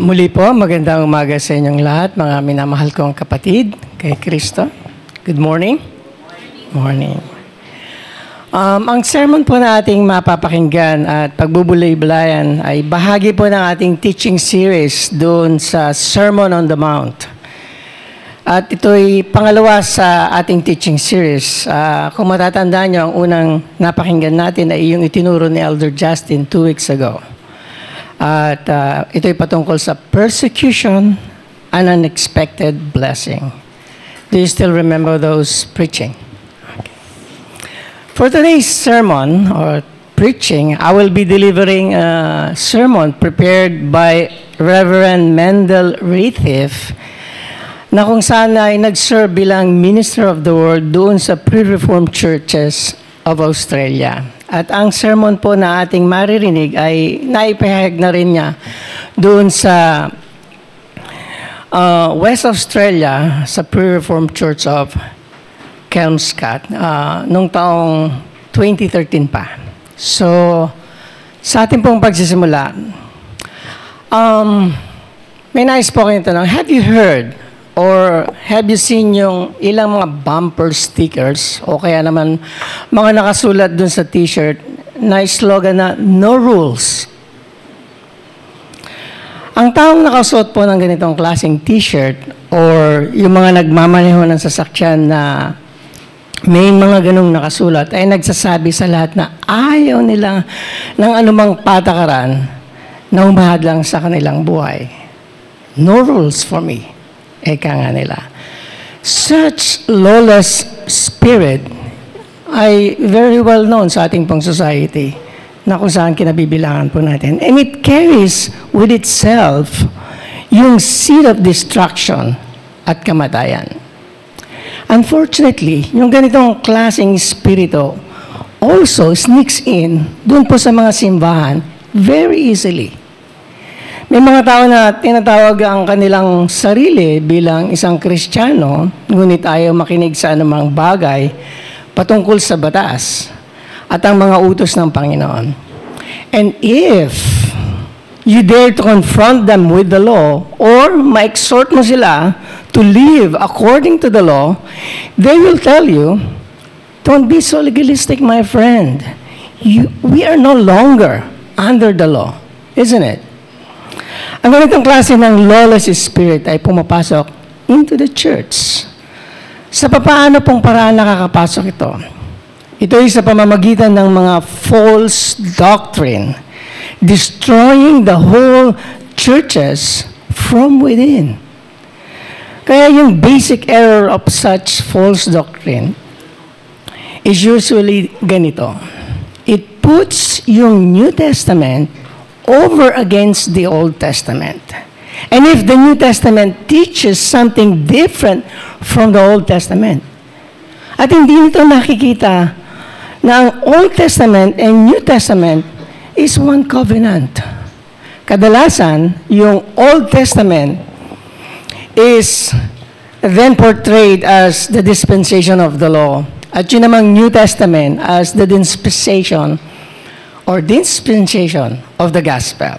Muli po, magandang umaga sa inyong lahat, mga minamahal kong kapatid kay Kristo. Good morning. Morning. Ang sermon po na ating mapapakinggan at pagbubulay-bulayan ay bahagi po ng ating teaching series doon sa Sermon on the Mount. At ito'y pangalawa sa ating teaching series. Kung matatandaan nyo, ang unang napakinggan natin ay yung itinuro ni Elder Justin 2 weeks ago. At ito'y patungkol sa persecution and unexpected blessing. Do you still remember those preaching? Okay. For today's sermon or preaching, I will be delivering a sermon prepared by Reverend Mendel Rethif na kung saan ay nag-serve bilang Minister of the Word doon sa Pre-Reformed Churches of Australia. At ang sermon po na ating maririnig ay naipahayag na rin niya doon sa West Australia sa Pre-Reformed Church of Kelmscott noong taong 2013 pa. So, sa ating pong pagsisimula, may nais po kayong tanong, have you heard or have you seen yung ilang mga bumper stickers o kaya naman mga nakasulat dun sa t-shirt na slogan na no rules? Ang taong nakasuot po ng ganitong klaseng t-shirt or yung mga nagmamaneho ng sasakyan na may mga ganong nakasulat ay nagsasabi sa lahat na ayaw nila ng anumang patakaran na humahadlang sa kanilang buhay. No rules for me. Eka nga nila. Such lawless spirit ay very well known sa ating pong society na kung saan kinabibilangan po natin. And it carries with itself yung seed of destruction at kamatayan. Unfortunately, yung ganitong klaseng spirito also sneaks in doon po sa mga simbahan very easily. May mga tao na tinatawag ang kanilang sarili bilang isang Kristiyano, ngunit ayaw makinig sa anumang bagay patungkol sa batas at ang mga utos ng Panginoon. And if you dare to confront them with the law or ma-exhort mo sila to live according to the law, they will tell you, don't be so legalistic, my friend. We are no longer under the law, isn't it? Ang ganitong klase ng lawless spirit ay pumapasok into the church. Sa papaano pong paraan nakakapasok ito? Ito ay sa pamamagitan ng mga false doctrine, destroying the whole churches from within. Kaya yung basic error of such false doctrine is usually ganito. It puts yung New Testament over against the Old Testament. And if the New Testament teaches something different from the Old Testament, at hindi nito nakikita na ang Old Testament and New Testament is one covenant. Kadalasan, yung Old Testament is then portrayed as the dispensation of the law. At yun namang New Testament as the dispensation of the gospel.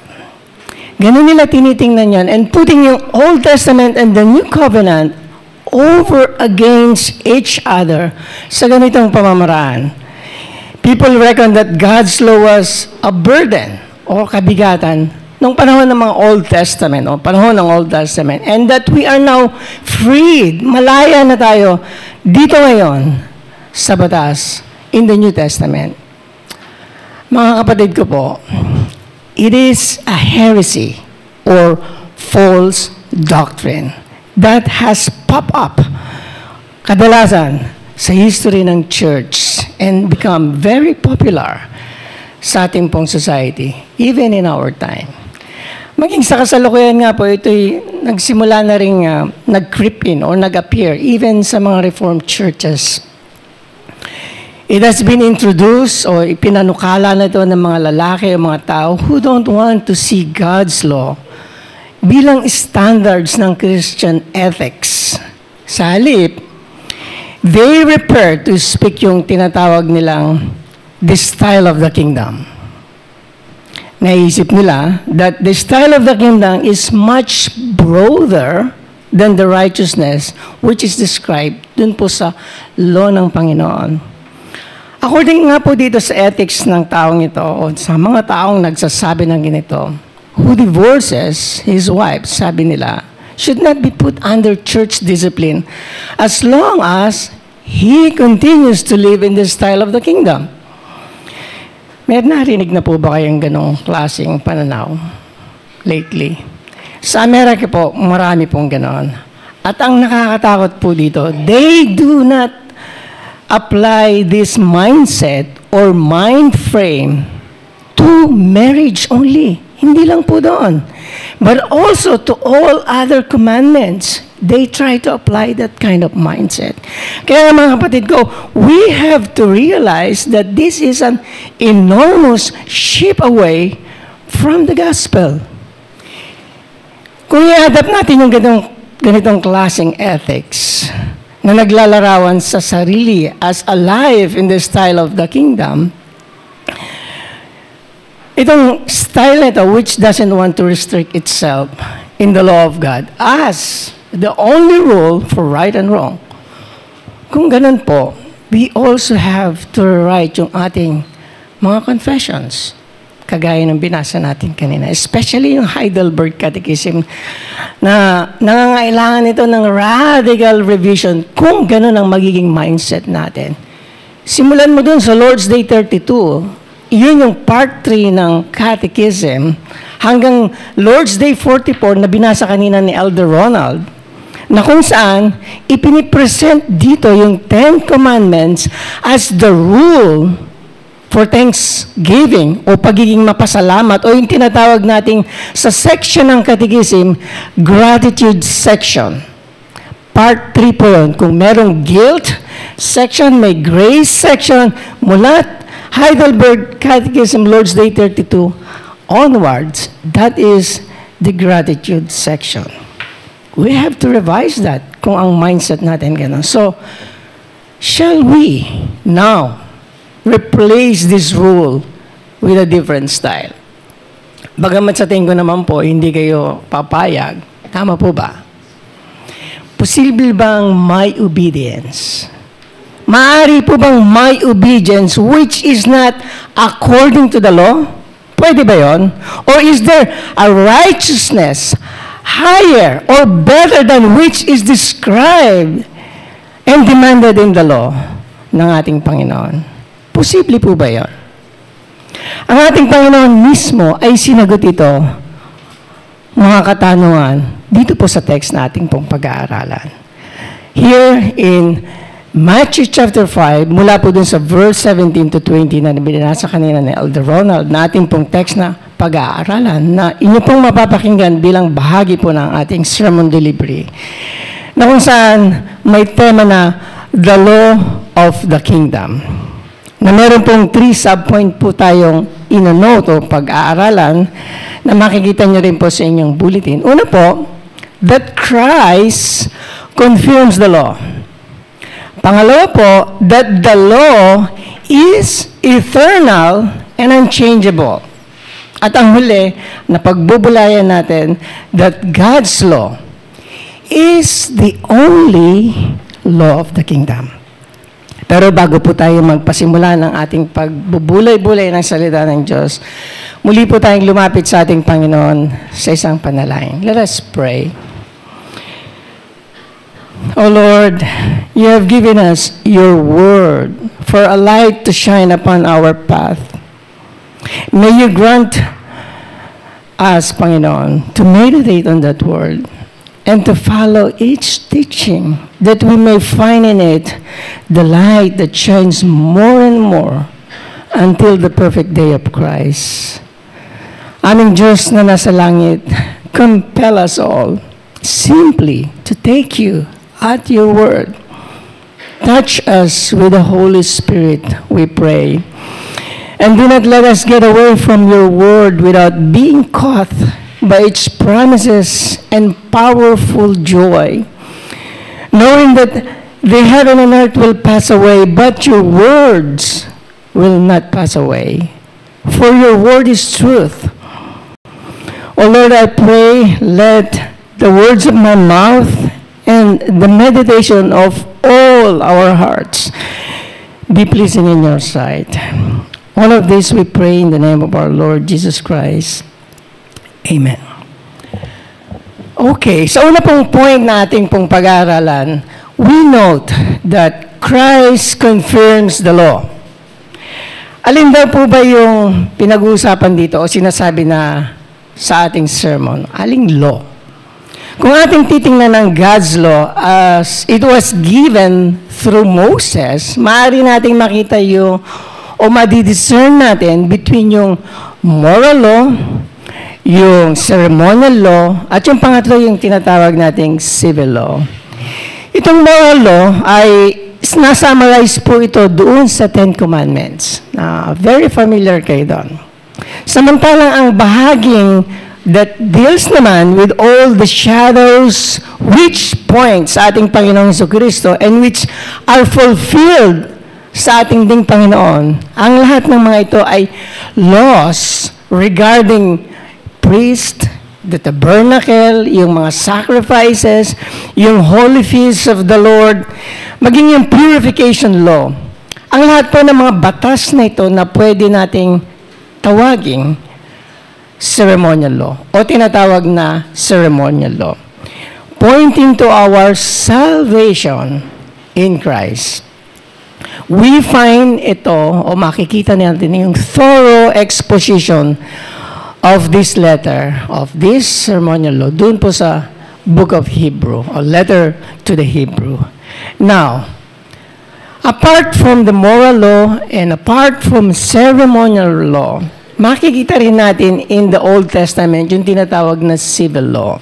Ganun nila tinitingnan yan and putting yung Old Testament and the New Covenant over against each other sa ganitong pamamaraan. People reckon that God's law was a burden o kabigatan nung panahon ng mga Old Testament o panahon ng Old Testament and that we are now freed, malaya na tayo dito ngayon sa batas in the New Testament. Mga kapatid ko po, it is a heresy or false doctrine that has popped up kadalasan sa history ng church and become very popular sa ating pong society, even in our time. Maging sa kasalukuyan nga po, ito'y nagsimula na rin nag-creep in or nag-appear even sa mga Reformed churches. It has been introduced o ipinanukala na ito ng mga lalaki o mga tao who don't want to see God's law bilang standards ng Christian ethics. Sa halip, they prepare to speak yung tinatawag nilang the style of the kingdom. Naisip nila that the style of the kingdom is much broader than the righteousness which is described dun po sa law ng Panginoon. According nga po dito sa ethics ng taong ito, o sa mga taong nagsasabi ng ganito, who divorces his wife, sabi nila, should not be put under church discipline as long as he continues to live in the style of the kingdom. May narinig na po ba kayong ganong klaseng pananaw lately? Sa Amerika po, marami pong ganon. At ang nakakatakot po dito, they do not apply this mindset or mind frame to marriage only. Hindi lang po doon. But also to all other commandments. They try to apply that kind of mindset. Kaya mga kapatid ko, we have to realize that this is an enormous shift away from the gospel. Kung i-adapt natin yung ganitong klaseng ethics na naglalarawan sa sarili as alive in the style of the kingdom, itong style nito which doesn't want to restrict itself in the law of God as the only rule for right and wrong. Kung ganun po, we also have to write yung ating mga confessions, kagaya ng binasa natin kanina, especially yung Heidelberg Catechism, na nangangailangan ito ng radical revision kung ganun ang magiging mindset natin. Simulan mo dun sa Lord's Day 32, yun yung part 3 ng Catechism, hanggang Lord's Day 44 na binasa kanina ni Elder Ronald, na kung saan ipinipresent dito yung 10 Commandments as the rule for thanksgiving o pagiging mapasalamat o yung tinatawag nating sa section ng Catechism, gratitude section. Part 3 po yun. Kung merong guilt section, may grace section, mula Heidelberg Catechism, Lord's Day 32 onwards, that is the gratitude section. We have to revise that kung ang mindset natin ganun. So, shall we now replace this rule with a different style? Bagamat sa tingin ko naman po, hindi kayo papayag. Tama po ba? Posible bang may obedience? Maaari po bang may obedience which is not according to the law? Pwede ba yun? Or is there a righteousness higher or better than which is described and demanded in the law ng ating Panginoon? Posible po ba yun? Ang ating Panginoon mismo ay sinagot ito, mga katanungan, dito po sa text nating pong pag-aaralan. Here in Matthew chapter 5, mula po dun sa verse 17 to 20 na binasa kanina ni Elder Ronald, na ating pong text na pag-aaralan, na inyo pong mapapakinggan bilang bahagi po ng ating sermon delivery, na kung saan may tema na the law of the kingdom. Na meron pong 3 subpoint po tayong inonote o pag-aaralan na makikita nyo rin po sa inyong bulletin. Una po, that Christ confirms the law. Pangalawa po, that the law is eternal and unchangeable. At ang huli, na pagbubulayan natin, that God's law is the only law of the kingdom. Pero bago po tayo magpasimula ng ating pagbubulay-bulay ng salita ng Diyos, muli po tayong lumapit sa ating Panginoon sa isang panalangin. Let us pray. O Lord, you have given us your word for a light to shine upon our path. May you grant us, Panginoon, to meditate on that word and to follow each teaching that we may find in it the light that shines more and more until the perfect day of Christ. Aming Diyos na nasa langit, compel us all simply to take you at your word. Touch us with the Holy Spirit, we pray. And do not let us get away from your word without being caught by its promises and powerful joy, knowing that The heaven and earth will pass away, but your words will not pass away. For your word is truth. O Lord, I pray, let the words of my mouth and the meditation of all our hearts be pleasing in your sight. All of this we pray in the name of our Lord Jesus Christ. Amen. Okay, sa una pong point natin pong pag-aaralan, we note that Christ confirms the law. Alin daw po ba yung pinag-uusapan dito o sinasabi na sa ating sermon? Aling law? Kung ating titingnan ng God's law as it was given through Moses, maaari nating makita yung o madidiscern natin between yung moral law, yung ceremonial law, at yung pangatlo yung tinatawag nating civil law. Itong moral law ay na-summarize po ito doon sa Ten Commandments. Very familiar kayo doon. Samantalang ang bahaging that deals naman with all the shadows which point sa ating Panginoong Jesucristo and which are fulfilled sa ating ding Panginoon, ang lahat ng mga ito ay laws regarding priest, the tabernacle, yung mga sacrifices, yung holy feasts of the Lord, maging yung purification law. Ang lahat po ng mga batas na ito na pwede nating tawaging ceremonial law o tinatawag na ceremonial law, pointing to our salvation in Christ. We find ito o makikita natin yung thorough exposition of this letter, of this ceremonial law, dun po sa book of Hebrew or letter to the Hebrew. Now, apart from the moral law and apart from ceremonial law, makikita rin natin in the Old Testament yung tinatawag na civil law.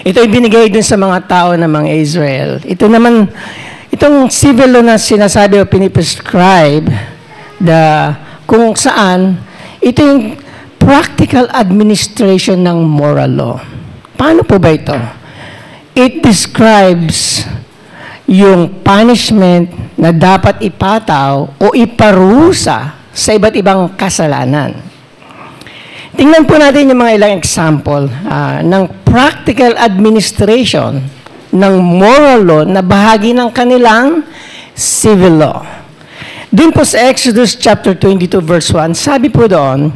Ito ay binigay dun sa mga tao ng mga Israel. Ito naman, itong civil law na sinasabi o piniprescribe kung saan, ito yung practical administration ng moral law. Paano po ba ito? It describes yung punishment na dapat ipataw o iparusa sa iba't ibang kasalanan. Tingnan po natin yung mga ilang example ng practical administration ng moral law na bahagi ng kanilang civil law. Doon po sa Exodus chapter 22 verse 1, sabi po doon,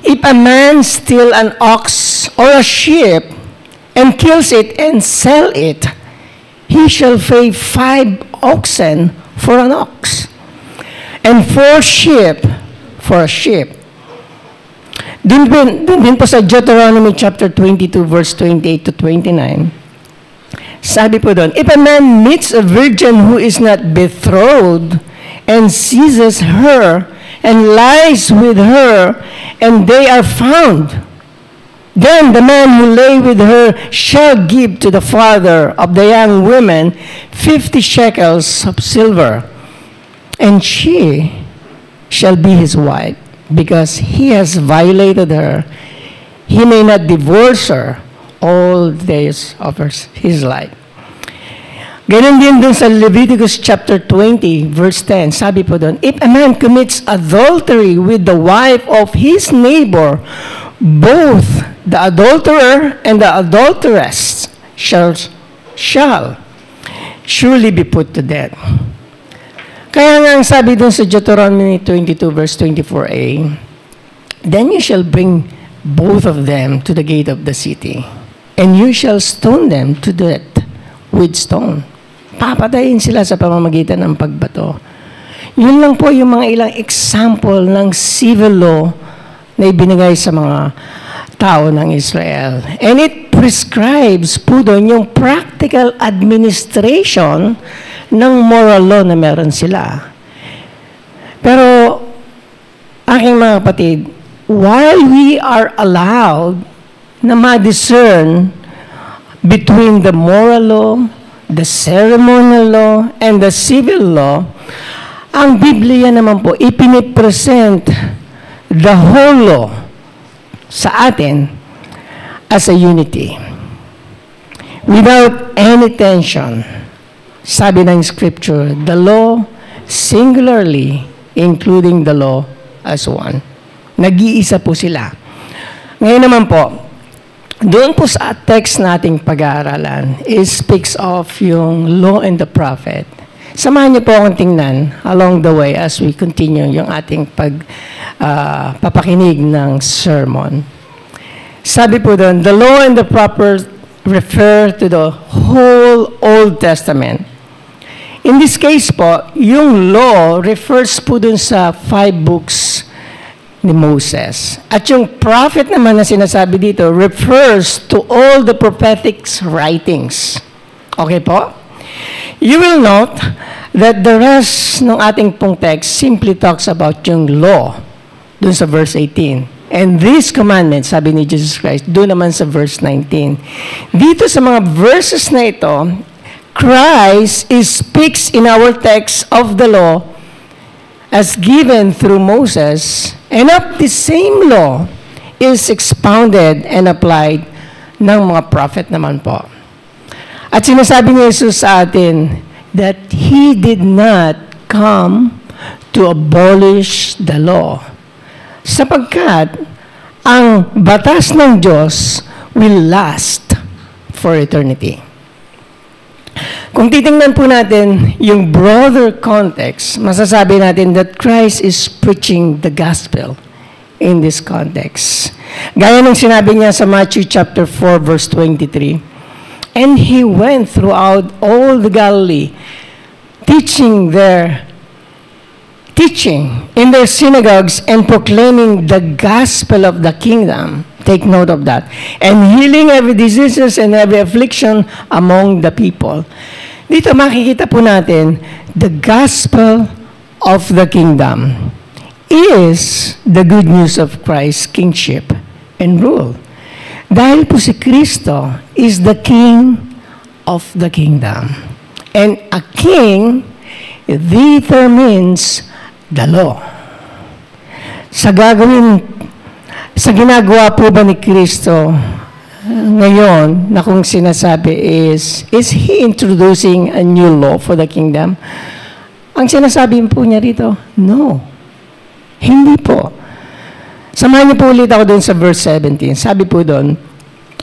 if a man steal an ox or a sheep and kills it and sell it, he shall pay 5 oxen for an ox and 4 sheep for a sheep. Din po sa Deuteronomy chapter 22 verse 28 to 29, sabi po doon, if a man meets a virgin who is not betrothed and seizes her and lies with her and they are found, then the man who lay with her shall give to the father of the young woman 50 shekels of silver, and she shall be his wife, because he has violated her. He may not divorce her all the days of his life. Ganun din dun sa Leviticus chapter 20, verse 10, sabi po doon, if a man commits adultery with the wife of his neighbor, both the adulterer and the adulteress shall surely be put to death. Kaya nga ang sabi dun sa Deuteronomy 22 verse 24a, then you shall bring both of them to the gate of the city, and you shall stone them to death with stone. Papatayin sila sa pamamagitan ng pagbato. Yun lang po yung mga ilang example ng civil law na ibinigay sa mga tao ng Israel. And it prescribes po doon yung practical administration ng moral law na meron sila. Pero, aking mga kapatid, while we are allowed na ma-discern between the moral law, the ceremonial law, and the civil law, ang Biblia naman po, ipinipresent the whole law sa atin as a unity. Without any tension, sabi ng Scripture, the law singularly, including the law as one. Nag-iisa po sila. Ngayon naman po, doon po sa text nating pag-aaralan, it speaks of yung law and the prophet. Samahan niyo po akong tingnan along the way as we continue yung ating papakinig ng sermon. Sabi po doon, the law and the prophet refer to the whole Old Testament. In this case po, yung law refers po dun sa 5 books ni Moses. At yung prophet naman na sinasabi dito refers to all the prophetic writings. Okay po? You will note that the rest ng ating pong text simply talks about yung law dun sa verse 18. And these commandments, sabi ni Jesus Christ, doon naman sa verse 19. Dito sa mga verses na ito, Christ speaks in our text of the law as given through Moses, and of the same law is expounded and applied ng mga prophet naman po. At sinasabi ni Jesus sa atin that He did not come to abolish the law, sapagkat ang batas ng Diyos will last for eternity. Kung titingnan po natin yung broader context, masasabi natin that Christ is preaching the gospel in this context. Gaya ng sinabi niya sa Matthew chapter 4 verse 23, and He went throughout all the Galilee, teaching in their synagogues and proclaiming the gospel of the kingdom. Take note of that. And healing every diseases and every affliction among the people. Dito makikita po natin, the gospel of the kingdom is the good news of Christ's kingship and rule. Dahil po si Kristo is the King of the kingdom. And a king determines the law. Sa ginagawa po ba ni Kristo ngayon na kung sinasabi is He introducing a new law for the kingdom? Ang sinasabi po niya rito, no. Hindi po. Samahan niyo po ulit ako doon sa verse 17. Sabi po doon,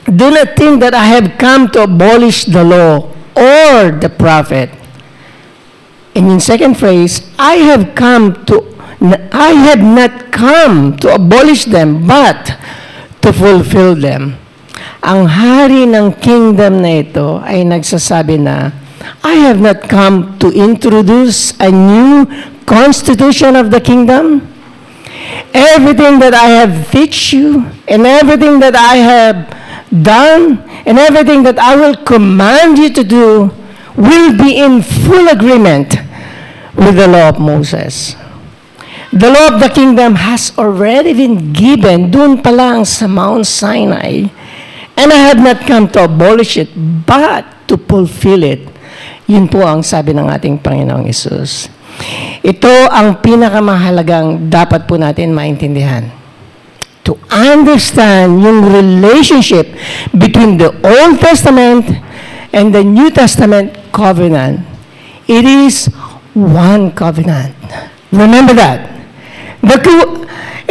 do not think that I have come to abolish the law or the prophet. And in second phrase, I have not come to abolish them, but to fulfill them. Ang hari ng kingdom na ito ay nagsasabi na, I have not come to introduce a new constitution of the kingdom. Everything that I have teach you, and everything that I have done, and everything that I will command you to do, will be in full agreement with the law of Moses. The law of the kingdom has already been given doon pa lang sa Mount Sinai, and I have not come to abolish it, but to fulfill it. Yun po ang sabi ng ating Panginoong Hesus. Ito ang pinakamahalagang dapat po natin maintindihan. To understand yung relationship between the Old Testament and the New Testament covenant. It is one covenant. Remember that.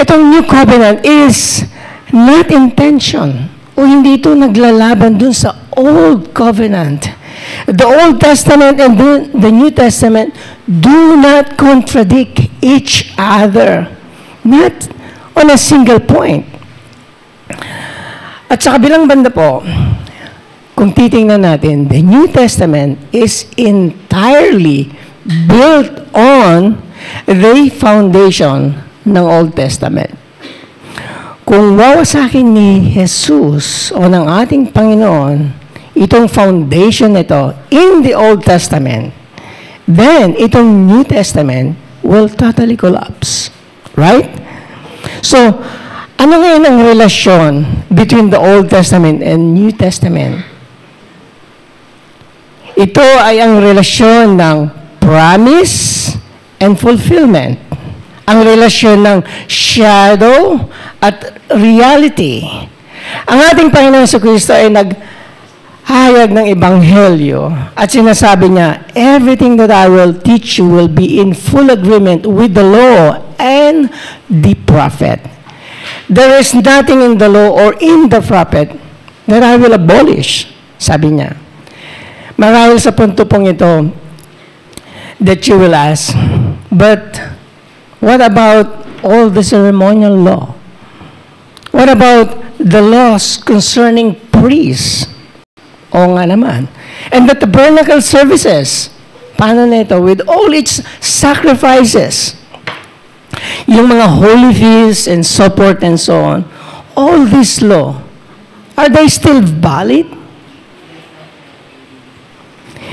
Itong new covenant is not in tension o hindi ito naglalaban dun sa Old Covenant. The Old Testament and the New Testament do not contradict each other. Not on a single point. At sa kabilang banda po, kung titingnan natin, the New Testament is entirely built on the foundation ng Old Testament. Kung wawasakin ni Jesus o ng ating Panginoon itong foundation nito in the Old Testament, then itong New Testament will totally collapse. Right? So, ano ngayon ang relasyon between the Old Testament and New Testament? Ito ay ang relasyon ng promise and fulfillment. Ang relasyon ng shadow at reality. Ang ating Panginoon sa Kristo ay hayag ng Ebanghelyo at sinasabi niya, everything that I will teach you will be in full agreement with the law and the prophet. There is nothing in the law or in the prophet that I will abolish, sabi niya. Marahil sa punto pong ito that you will ask, but what about all the ceremonial law? What about the laws concerning priests? O nga naman. And the tabernacle services, paano na ito? With all its sacrifices, yung mga holy feasts and so forth and so on, all this law, are they still valid?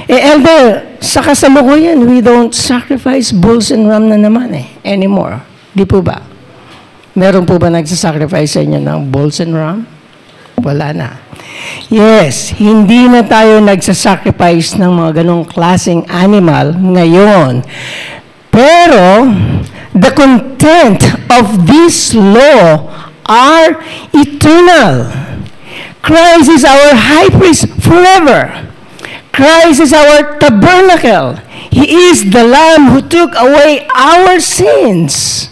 Elder, sa kasalukuyan, we don't sacrifice bulls and ram na naman anymore. Di po ba? Meron po ba nagsasacrifice sa inyo ng bulls and ram? Wala na. Yes, hindi na tayo nagsasacrifice ng mga ganong klaseng animal ngayon. Pero, the content of this law are eternal. Christ is our high priest forever. Christ is our tabernacle. He is the Lamb who took away our sins.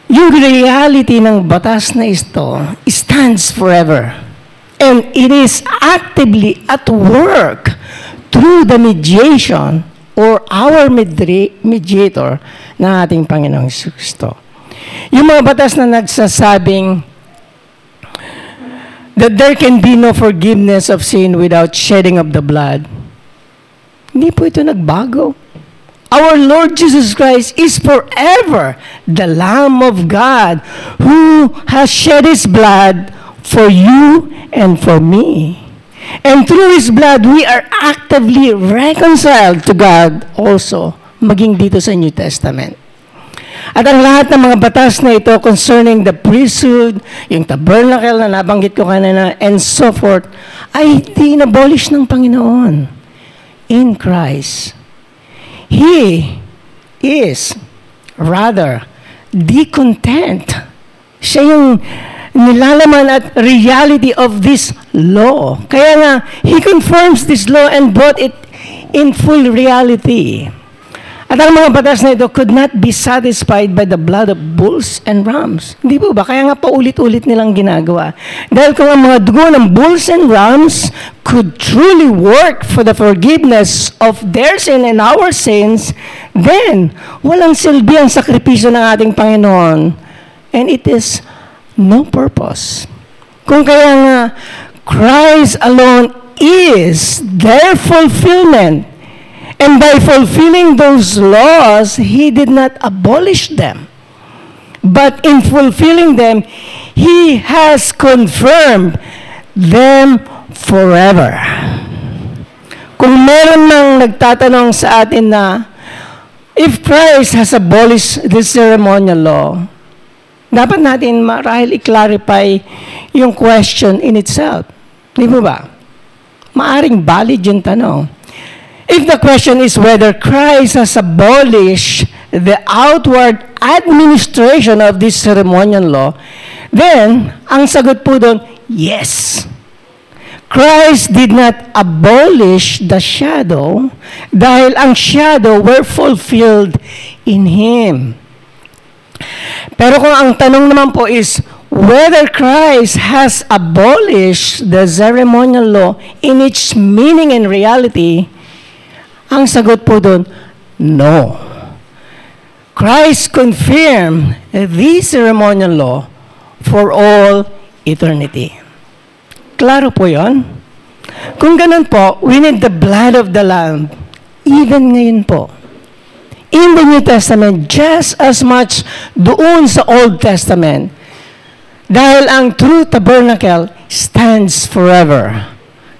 Yung reality ng batas na ito stands forever. And it is actively at work through the mediation or our mediator na ating Panginoong Kristo. Yung mga batas na nagsasabing that there can be no forgiveness of sin without shedding of the blood, hindi po ito nagbago. Our Lord Jesus Christ is forever the Lamb of God who has shed His blood for you and for me. And through His blood, we are actively reconciled to God also, maging dito sa New Testament. At ang lahat ng mga batas na ito concerning the priesthood, yung tabernacle na nabanggit ko kanina, and so forth, ay hindi inabolish ng Panginoon in Christ. He is rather the content. Siya yung nilalaman at reality of this law. Kaya nga, He confirms this law and brought it in full reality. At ang mga batas na ito could not be satisfied by the blood of bulls and rams. Hindi po ba? Kaya nga paulit-ulit nilang ginagawa. Dahil kung ang mga dugo ng bulls and rams could truly work for the forgiveness of their sin and our sins, then walang silbi ang sakripisyo ng ating Panginoon. And it is no purpose. Kung kaya nga, Christ alone is their fulfillment. And by fulfilling those laws, He did not abolish them. But in fulfilling them, He has confirmed them forever. Kung meron nang nagtatanong sa atin na, if Christ has abolished this ceremonial law, dapat natin marahil i-clarify yung question in itself. Di ba ba? Maaring valid yung tanong. If the question is whether Christ has abolished the outward administration of this ceremonial law, then, ang sagot po doon, yes. Christ did not abolish the shadow dahil ang shadow were fulfilled in Him. Pero kung ang tanong naman po is whether Christ has abolished the ceremonial law in its meaning and reality, ang sagot po doon, no. Christ confirmed the ceremonial law for all eternity. Klaro po yon? Kung ganun po, we need the blood of the Lamb, even ngayon po. In the New Testament, just as much doon sa Old Testament, dahil ang true tabernacle stands forever.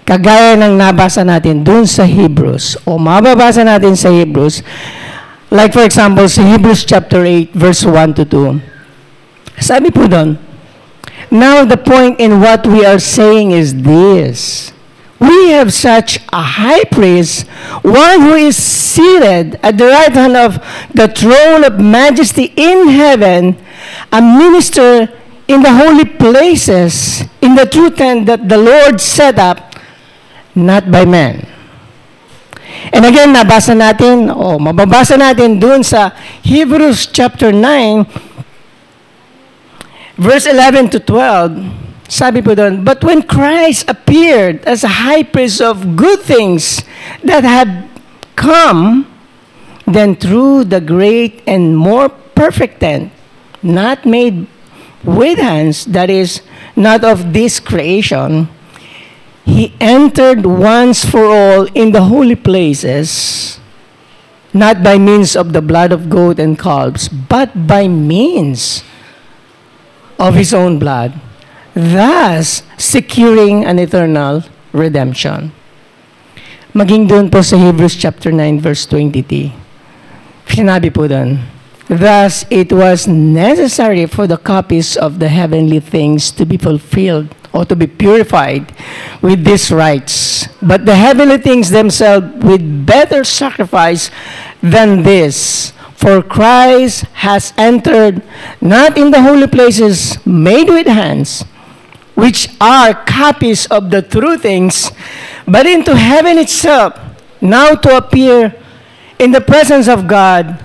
Kagaya ng nabasa natin dun sa Hebrews, o mababasa natin sa Hebrews, like for example, sa Hebrews chapter 8, verse 1 to 2. Sabi po dun, now the point in what we are saying is this: we have such a high priest, one who is seated at the right hand of the throne of majesty in heaven, a minister in the holy places, in the true tent that the Lord set up, not by man. And again, mababasa natin dun sa Hebrews chapter 9, verse 11 to 12, sabi po doon, but when Christ appeared as a high priest of good things that had come, then through the great and more perfect tent, not made with hands, that is, not of this creation, he entered once for all in the holy places, not by means of the blood of goat and calves, but by means of his own blood, thus securing an eternal redemption. Maging doon po sa Hebrews chapter 9 verse 23. Sinabi po doon, thus it was necessary for the copies of the heavenly things to be fulfilled or to be purified with these rites. But the heavenly things themselves with better sacrifice than this. For Christ has entered not in the holy places made with hands, which are copies of the true things, but into heaven itself, now to appear in the presence of God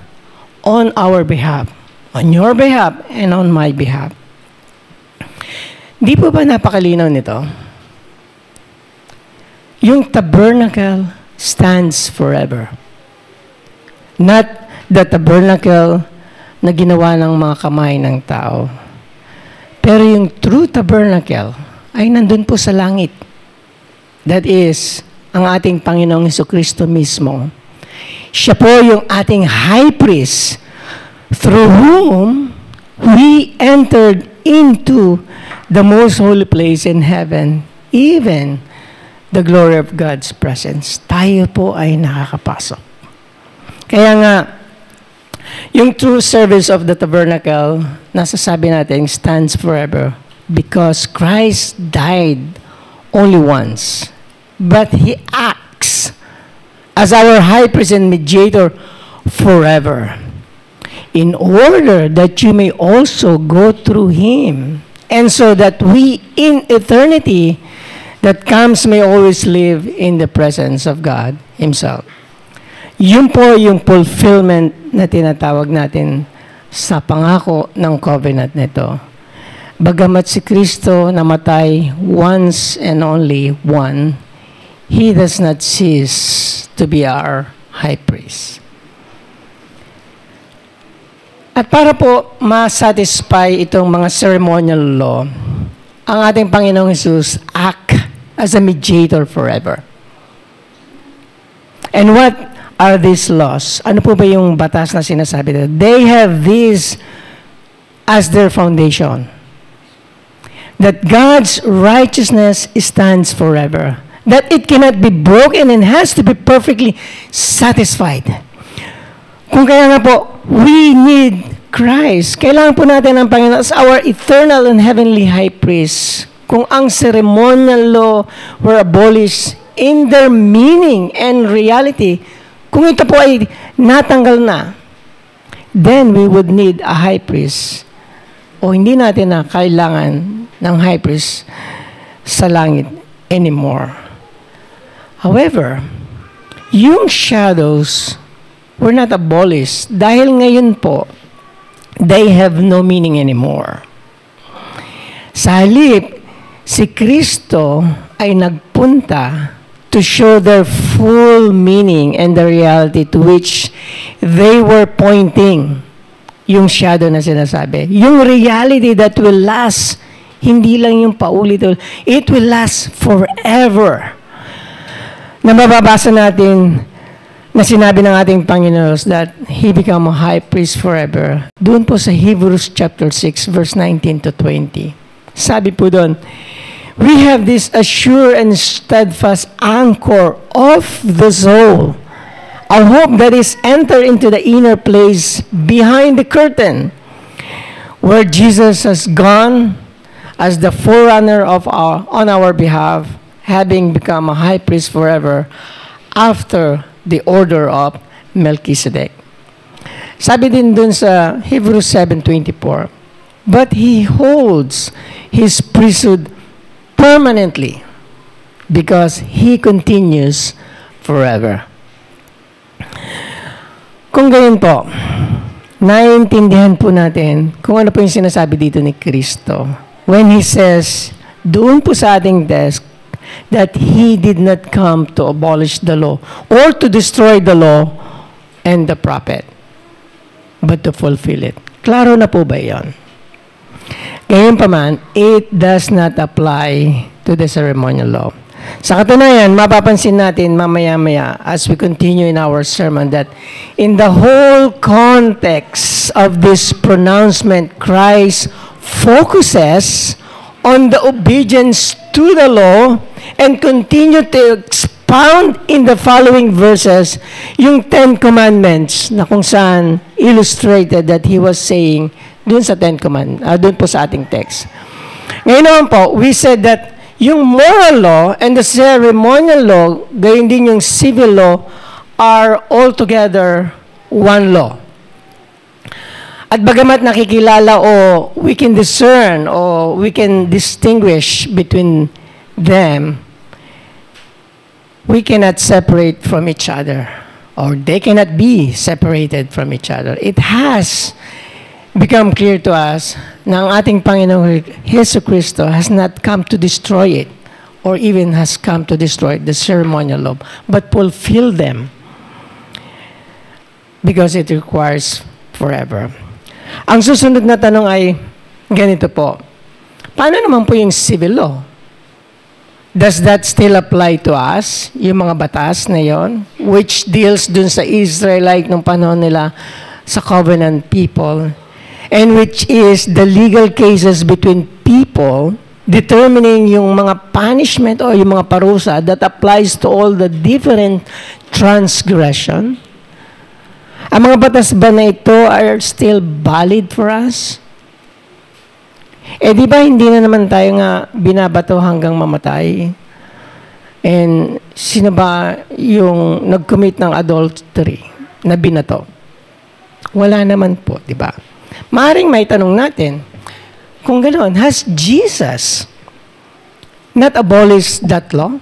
on our behalf, on your behalf and on my behalf. Di po ba napakalinaw nito? Yung tabernacle stands forever. Not the tabernacle na ginawa ng mga kamay ng tao. Pero yung true tabernacle ay nandun po sa langit. That is, ang ating Panginoong Jesucristo mismo. Siya po yung ating high priest through whom we entered into the most holy place in heaven, even the glory of God's presence. Tayo po ay nakakapasok. Kaya nga, yung true service of the tabernacle, nasasabi natin, stands forever because Christ died only once. But He acts as our high priest and mediator forever, in order that you may also go through Him, and so that we in eternity that comes may always live in the presence of God Himself. Yun po yung fulfillment na tinatawag natin sa pangako ng covenant nito. Bagamat si Kristo namatay once and only one, He does not cease to be our high priest. At para po ma-satisfy itong mga ceremonial law, ang ating Panginoong Jesus act as a mediator forever. And what are these laws? Ano po ba yung batas na sinasabi nila? They have this as their foundation. That God's righteousness stands forever. That it cannot be broken and has to be perfectly satisfied. Kung kaya nga po, we need Christ. Kailangan po natin ang Panginoon as our eternal and heavenly high priest. Kung ang ceremonial law were abolished in their meaning and reality, kung ito po ay natanggal na, then we would need a high priest. O hindi natin na kailangan ng high priest sa langit anymore. However, yung shadows were not abolished dahil ngayon po, they have no meaning anymore. Sa halip, si Kristo ay nagpunta to show their full meaning and the reality to which they were pointing. Yung shadow na sinasabi. Yung reality that will last, hindi lang yung paulit-ulit. It will last forever. Na mababasa natin na sinabi ng ating Panginoon that He become a high priest forever. Doon po sa Hebrews chapter 6, verse 19 to 20. Sabi po doon, we have this assured and steadfast anchor of the soul, a hope that is entered into the inner place behind the curtain, where Jesus has gone as the forerunner of on our behalf, having become a high priest forever after the order of Melchizedek. Sabi din dun sa Hebrews 7:24, but He holds His priesthood permanently because He continues forever. Kung gayon po, naiintindihan po natin kung ano po yung sinasabi dito ni Kristo. When He says, doon po sa ating text, that He did not come to abolish the law or to destroy the law and the prophet, but to fulfill it. Klaro na po ba yun? Ngayon pa man, it does not apply to the ceremonial law. Sa katunayan, mapapansin natin mamaya-maya as we continue in our sermon that in the whole context of this pronouncement, Christ focuses on the obedience to the law and continue to expound in the following verses yung 10 Commandments na kung saan illustrated that He was saying dun sa 10 Commandments, dun po sa ating text. Ngayon naman po, we said that yung moral law and the ceremonial law, gayon din yung civil law, are altogether one law. At bagamat nakikilala o we can discern o we can distinguish between them, we cannot separate from each other or they cannot be separated from each other. It has become clear to us na ang ating Panginoong Hesus Kristo has not come to destroy it or even has come to destroy the ceremonial law, but fulfill them because it requires forever. Ang susunod na tanong ay ganito po. Paano naman po yung civil law? Does that still apply to us? Yung mga batas na yon, which deals dun sa Israelite nung panahon nila sa covenant people, and which is the legal cases between people determining yung mga punishment o yung mga parusa that applies to all the different transgression. Ang mga batas ba na ito are still valid for us? Eh di ba hindi na naman tayo nga binabato hanggang mamatay? And sino ba yung nag-commit ng adultery na binato? Wala naman po, di ba? Maaring may tanong natin, kung ganoon, has Jesus not abolished that law?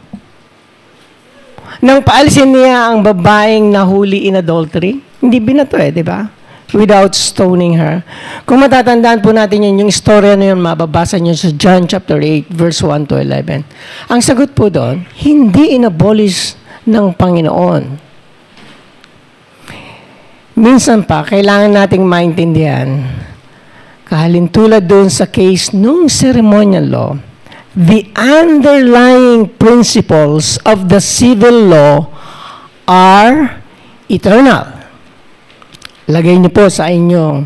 Nang paalisin niya ang babaeng nahuli in adultery, hindi binato di ba? Without stoning her. Kung matatandaan po natin yung istorya na yun, mababasa niyo sa John chapter 8, verse 1 to 11. Ang sagot po doon, hindi inabolish ng Panginoon. Minsan pa, kailangan nating maintindihan, kahalintulad doon sa case nung ceremonial law, the underlying principles of the civil law are eternal. Lagay niyo po sa inyong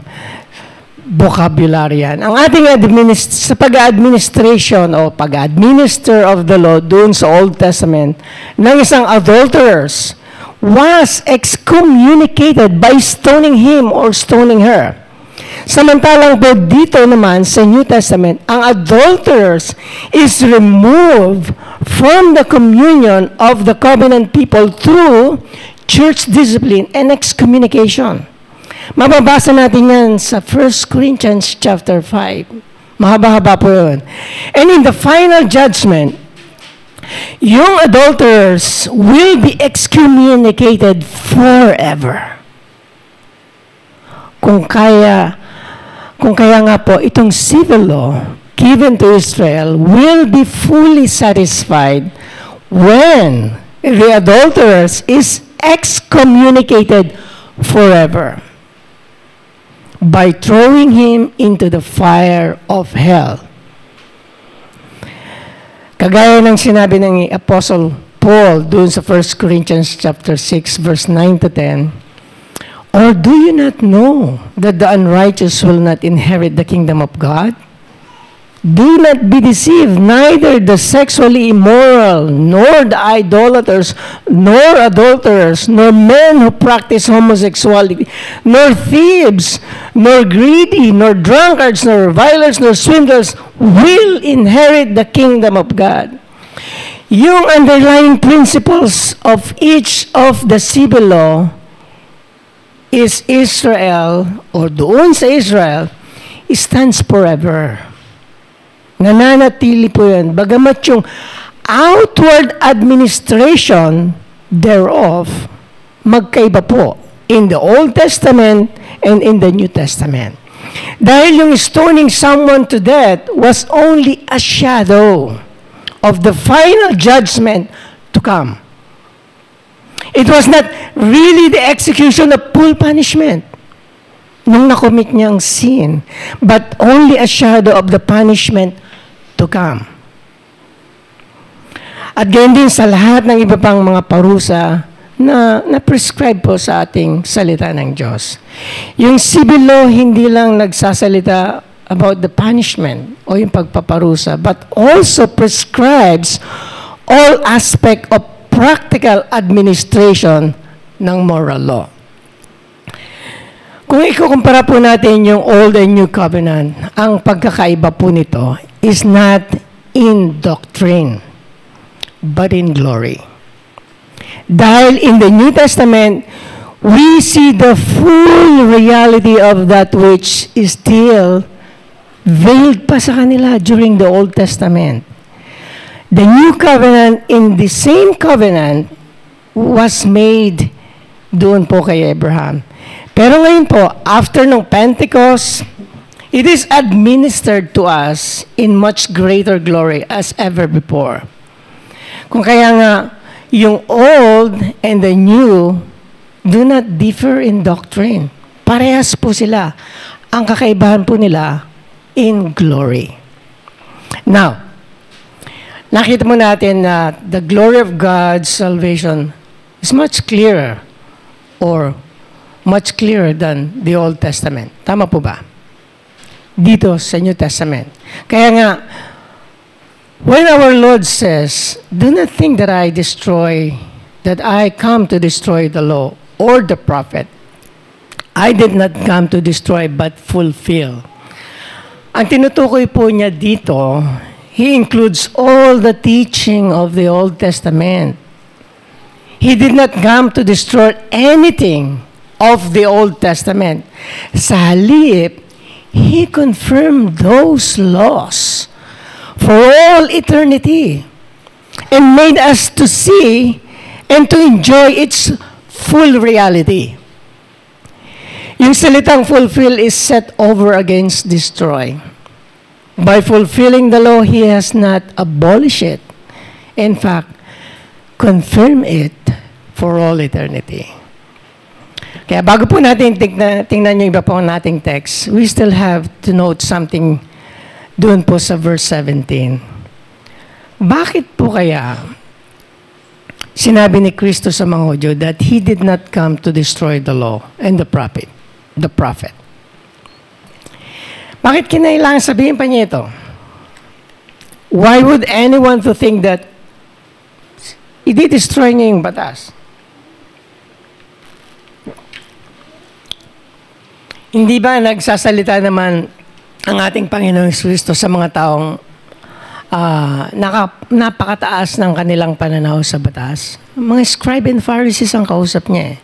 vocabulary yan. Ang ating sa pag-administration o pag-administer of the law doon sa Old Testament ng isang adulterers was excommunicated by stoning him or stoning her. Samantalang po dito naman sa New Testament, ang adulterers is removed from the communion of the covenant people through church discipline and excommunication. Mababasa natin yan sa 1 Corinthians chapter 5. Mahaba-haba po yun. And in the final judgment, yung adulterers will be excommunicated forever. Kung kaya nga po, itong civil law given to Israel will be fully satisfied when the adulterers is excommunicated forever by throwing him into the fire of hell. Kagaya ng sinabi ng Apostle Paul doon sa 1 Corinthians chapter 6 verse 9 to 10, or do you not know that the unrighteous will not inherit the kingdom of God? Do not be deceived, neither the sexually immoral, nor the idolaters, nor adulterers, nor men who practice homosexuality, nor thieves, nor greedy, nor drunkards, nor revilers, nor swindlers will inherit the kingdom of God. Yung underlying principles of each of the civil law is Israel, or doon sa Israel, stands forever. Nananatili po yan. Bagamat yung outward administration thereof, magkaiba po in the Old Testament and in the New Testament. Dahil yung stoning someone to death was only a shadow of the final judgment to come. It was not really the execution of full punishment nung nakomit niyang sin, but only a shadow of the punishment to come. At gayon din sa lahat ng iba pang mga parusa na prescribe po sa ating salita ng Diyos. Yung civil law hindi lang nagsasalita about the punishment o yung pagpaparusa, but also prescribes all aspect of practical administration ng moral law. Kung ikukumpara po natin yung Old and New Covenant, ang pagkakaiba po nito is not in doctrine, but in glory. Dahil in the New Testament, we see the full reality of that which is still veiled pa sa kanila during the Old Testament. The New Covenant, in the same covenant, was made doon po kay Abraham. Pero ngayon po, after ng Pentecost, it is administered to us in much greater glory as ever before. Kung kaya nga, yung Old and the New do not differ in doctrine. Parehas po sila. Ang kakaibahan po nila in glory. Now, nakita mo natin na the glory of God's salvation is much clearer or much clearer than the Old Testament. Tama po ba? Dito sa New Testament. Kaya nga, when our Lord says, "Do not think that I come to destroy the law or the prophet. I did not come to destroy but fulfill." Ang tinutukoy po niya dito, he includes all the teaching of the Old Testament. He did not come to destroy anything of the Old Testament. Sa halip, he confirmed those laws for all eternity and made us to see and to enjoy its full reality. Yung salitang fulfill is set over against destroy. By fulfilling the law, he has not abolished it. In fact, confirm it for all eternity. Kaya bago po natin tingnan yung iba po nating text, we still have to note something doon po sa verse 17. Bakit po kaya sinabi ni Kristo sa mga Hudyo that He did not come to destroy the law and the prophet? Bakit kinailangan sabihin pa niya ito? Why would anyone to think that i-destroy niya yung batas? Hindi ba nagsasalita naman ang ating Panginoong Kristo sa mga taong napakataas ng kanilang pananaw sa batas? Mga scribe and Pharisees ang kausap niya.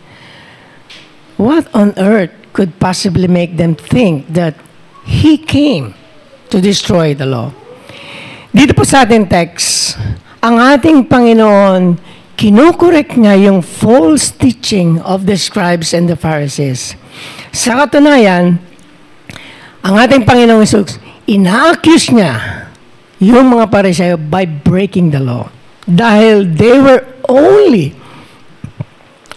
What on earth could possibly make them think that He came to destroy the law? Dito po sa ating text, ang ating Panginoon, kinukorek niya yung false teaching of the scribes and the Pharisees. Sa katunayan, ang ating Panginoong Jesus, ina-accuse niya yung mga Pariseo by breaking the law. Dahil they were only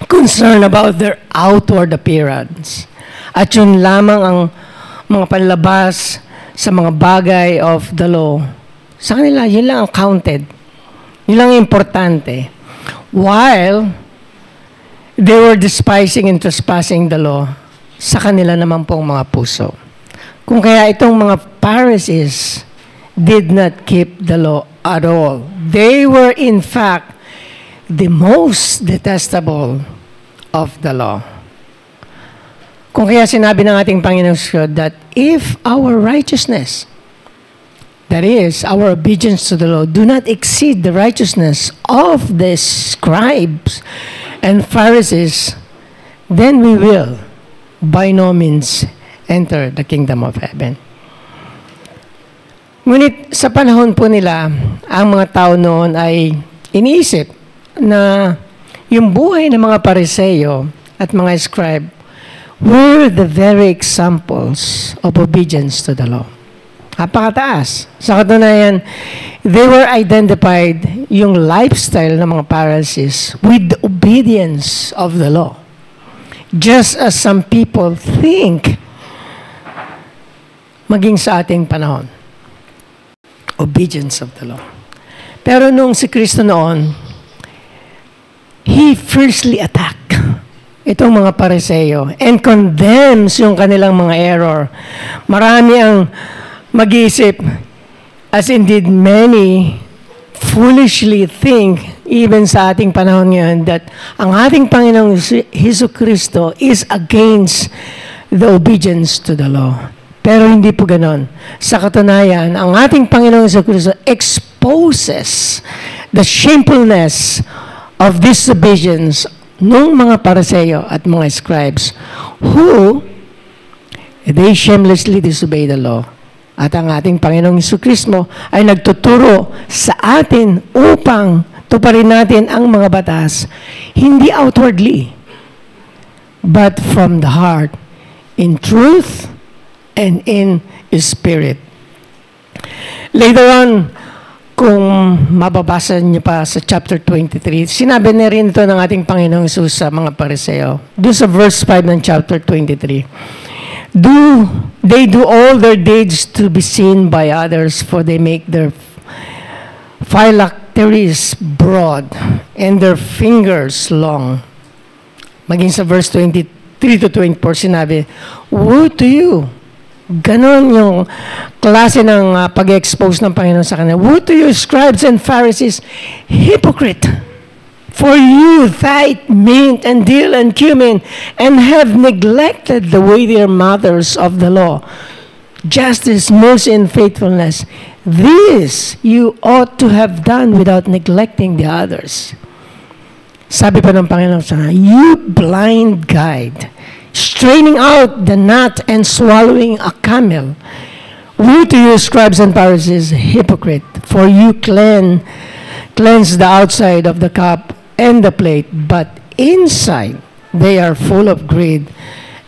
concerned about their outward appearance. At yun lamang ang mga panlabas sa mga bagay of the law. Sa kanila, yun lang ang counted. Yun lang ang importante. While they were despising and trespassing the law, sa kanila naman pong mga puso. Kung kaya itong mga Pharisees did not keep the law at all. They were in fact the most detestable of the law. Kung kaya sinabi ng ating Panginoon that if our righteousness, that is, our obedience to the law, do not exceed the righteousness of the scribes and Pharisees, then we will by no means enter the kingdom of heaven. Ngunit sa panahon po nila, ang mga tao noon ay iniisip na yung buhay ng mga Pariseo at mga scribe were the very examples of obedience to the law. Napakataas. Sa katunayan, they were identified yung lifestyle ng mga Pharisees with the obedience of the law. Just as some people think maging sa ating panahon. Obedience of the law. Pero nung si Kristo noon, He fiercely attacked itong mga Pariseo and condemns yung kanilang mga error. Marami ang mag-iisip, as indeed many foolishly think, even sa ating panahon ngayon, that ang ating Panginoong Jesucristo is against the obedience to the law. Pero hindi po ganon. Sa katunayan, ang ating Panginoong Jesucristo exposes the shamefulness of disobedience ng mga Pariseo at mga scribes who they shamelessly disobey the law. At ang ating Panginoong Jesucristo ay nagtuturo sa atin upang tuparin natin ang mga batas, hindi outwardly, but from the heart, in truth and in spirit. Later on, kung mababasa niyo pa sa chapter 23, sinabi na rin ito ng ating Panginoong Jesus sa mga Pariseo. Doon sa verse 5 ng chapter 23. They do all their deeds to be seen by others, for they make their phylacteries broad and their fingers long. Maging sa verse 23 to 24, sinabi, woe to you! Ganon yung klase ng pag-expose ng Panginoon sa kanila. Woe to you, scribes and Pharisees, hypocrite! For you tithe mint and dill and cumin, and have neglected the weightier matters of the law, justice, mercy, and faithfulness. This you ought to have done without neglecting the others. Sabi pa ng Panginoon sa kanila, you blind guide, straining out the gnat and swallowing a camel. Woe to you, scribes and Pharisees, hypocrite! For you cleanse the outside of the cup and the plate, but inside they are full of greed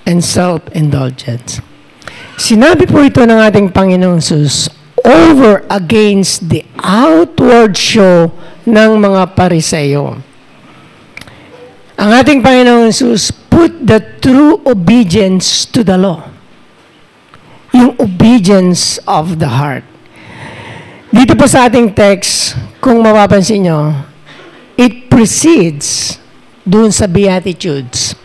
and self-indulgence. Sinabi po ito ng ating Panginoong Jesus over against the outward show ng mga Pariseo. Ang ating Panginoong Jesus put the true obedience to the law. Yung obedience of the heart. Dito po sa ating text, kung mapapansin nyo, it precedes doon sa Beatitudes.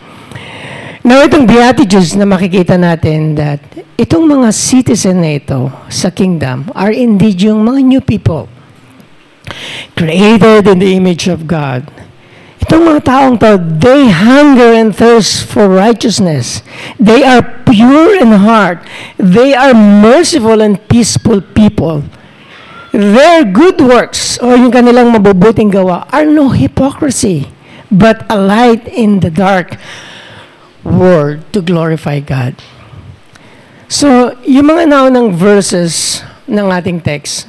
Now, itong Beatitudes na makikita natin that itong mga citizen na ito sa kingdom are indeed yung mga new people created in the image of God. Itong mga taong to, they hunger and thirst for righteousness. They are pure in heart. They are merciful and peaceful people. Their good works, o yung kanilang mabubuting gawa, are no hypocrisy, but a light in the dark world to glorify God. So, yung mga naunang verses ng ating text,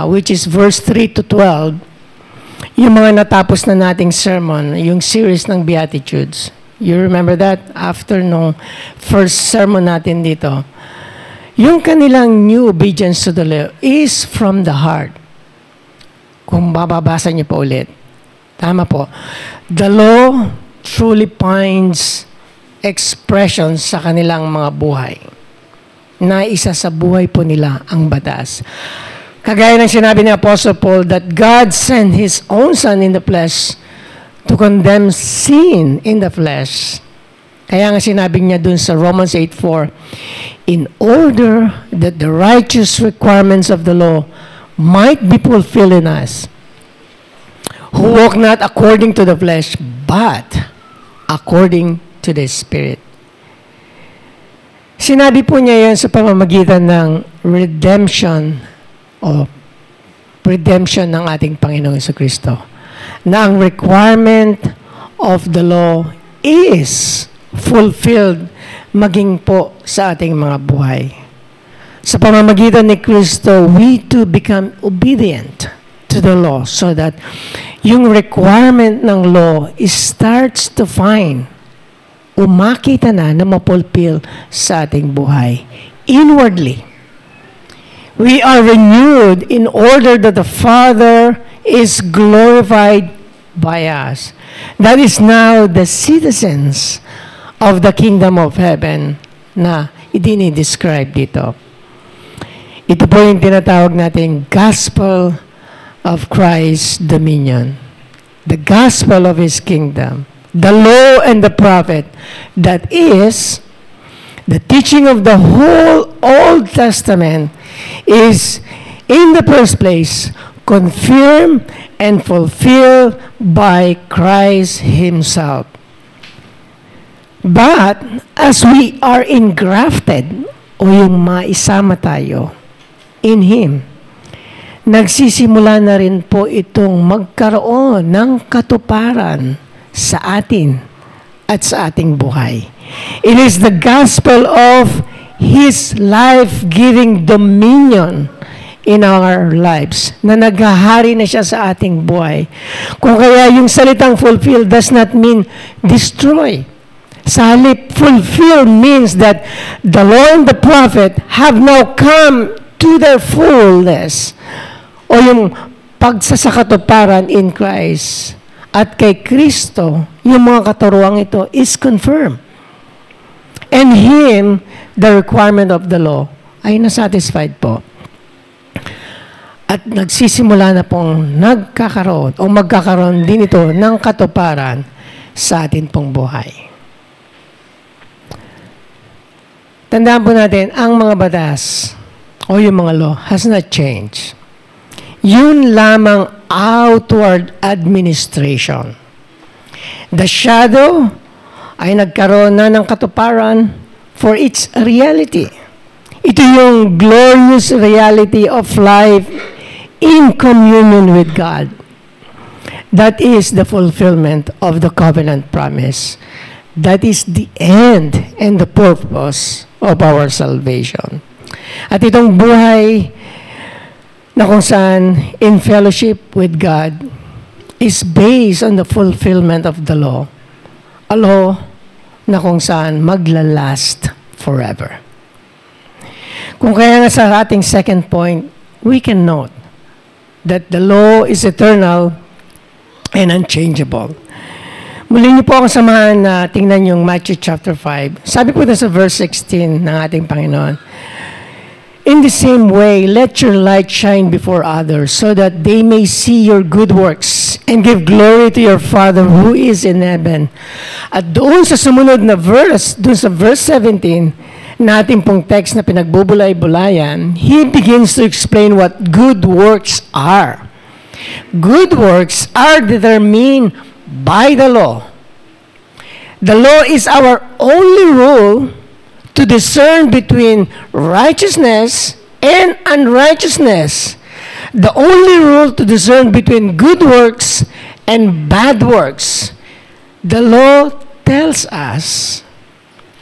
which is verse 3 to 12, yung mga natapos na nating sermon, yung series ng Beatitudes. You remember that? After nung first sermon natin dito, yung kanilang new obedience to the law is from the heart. Kung bababasa niyo po ulit. Tama po. The law truly finds expression sa kanilang mga buhay. Na isa sa buhay po nila ang batas. Kagaya ng sinabi ni Apostle Paul that God sent His own Son in the flesh to condemn sin in the flesh. Kaya nga sinabi niya dun sa Romans 8:4, in order that the righteous requirements of the law might be fulfilled in us, who walk not according to the flesh, but according to the Spirit. Sinabi po niya yan sa pamamagitan ng redemption o redemption ng ating Panginoong Jesucristo, na ang requirement of the law is fulfilled maging po sa ating mga buhay. Sa pamamagitan ni Kristo, we too become obedient to the law so that yung requirement ng law starts to find o makita na mapulpil sa ating buhay. Inwardly, we are renewed in order that the Father is glorified by us. That is now the citizens of the kingdom of heaven na idini-describe dito. Ito po yung tinatawag nating gospel of Christ's dominion. The gospel of His kingdom. The law and the prophet. That is, the teaching of the whole Old Testament is, in the first place, confirmed and fulfilled by Christ Himself. But, as we are engrafted, o yung maisama tayo, in Him, nagsisimula na rin po itong magkaroon ng katuparan sa atin at sa ating buhay. It is the gospel of His life-giving dominion in our lives na naghahari na siya sa ating buhay. Kung kaya yung salitang fulfill does not mean destroy. Sa halip, fulfill means that the law and the prophet have now come to their fullness, o yung pagsasakatuparan in Christ. At kay Kristo, yung mga katuruang ito is confirmed. And Him, the requirement of the law, ay nasatisfied po. At nagsisimula na pong nagkakaroon o magkakaroon din ito ng katuparan sa atin pong buhay. Tandaan po natin, ang mga batas o yung mga law has not changed. Yun lamang outward administration. The shadow ay nagkaroon na ng katuparan for its reality. Ito yung glorious reality of life in communion with God. That is the fulfillment of the covenant promise. That is the end and the purpose of our salvation. At itong buhay na kung saan in fellowship with God is based on the fulfillment of the law. A law na kung saan maglalast forever. Kung kaya nga sa ating second point, we can note that the law is eternal and unchangeable. Muli niyo po akong samahan na tingnan yung Matthew chapter 5. Sabi po na sa verse 16 ng ating Panginoon, in the same way, let your light shine before others so that they may see your good works and give glory to your Father who is in heaven. At doon sa sumunod na verse, doon sa verse 17, natin pong text na pinagbubulay-bulayan, He begins to explain what good works are. Good works are determined by the law. The law is our only rule to discern between righteousness and unrighteousness. The only rule to discern between good works and bad works. The law tells us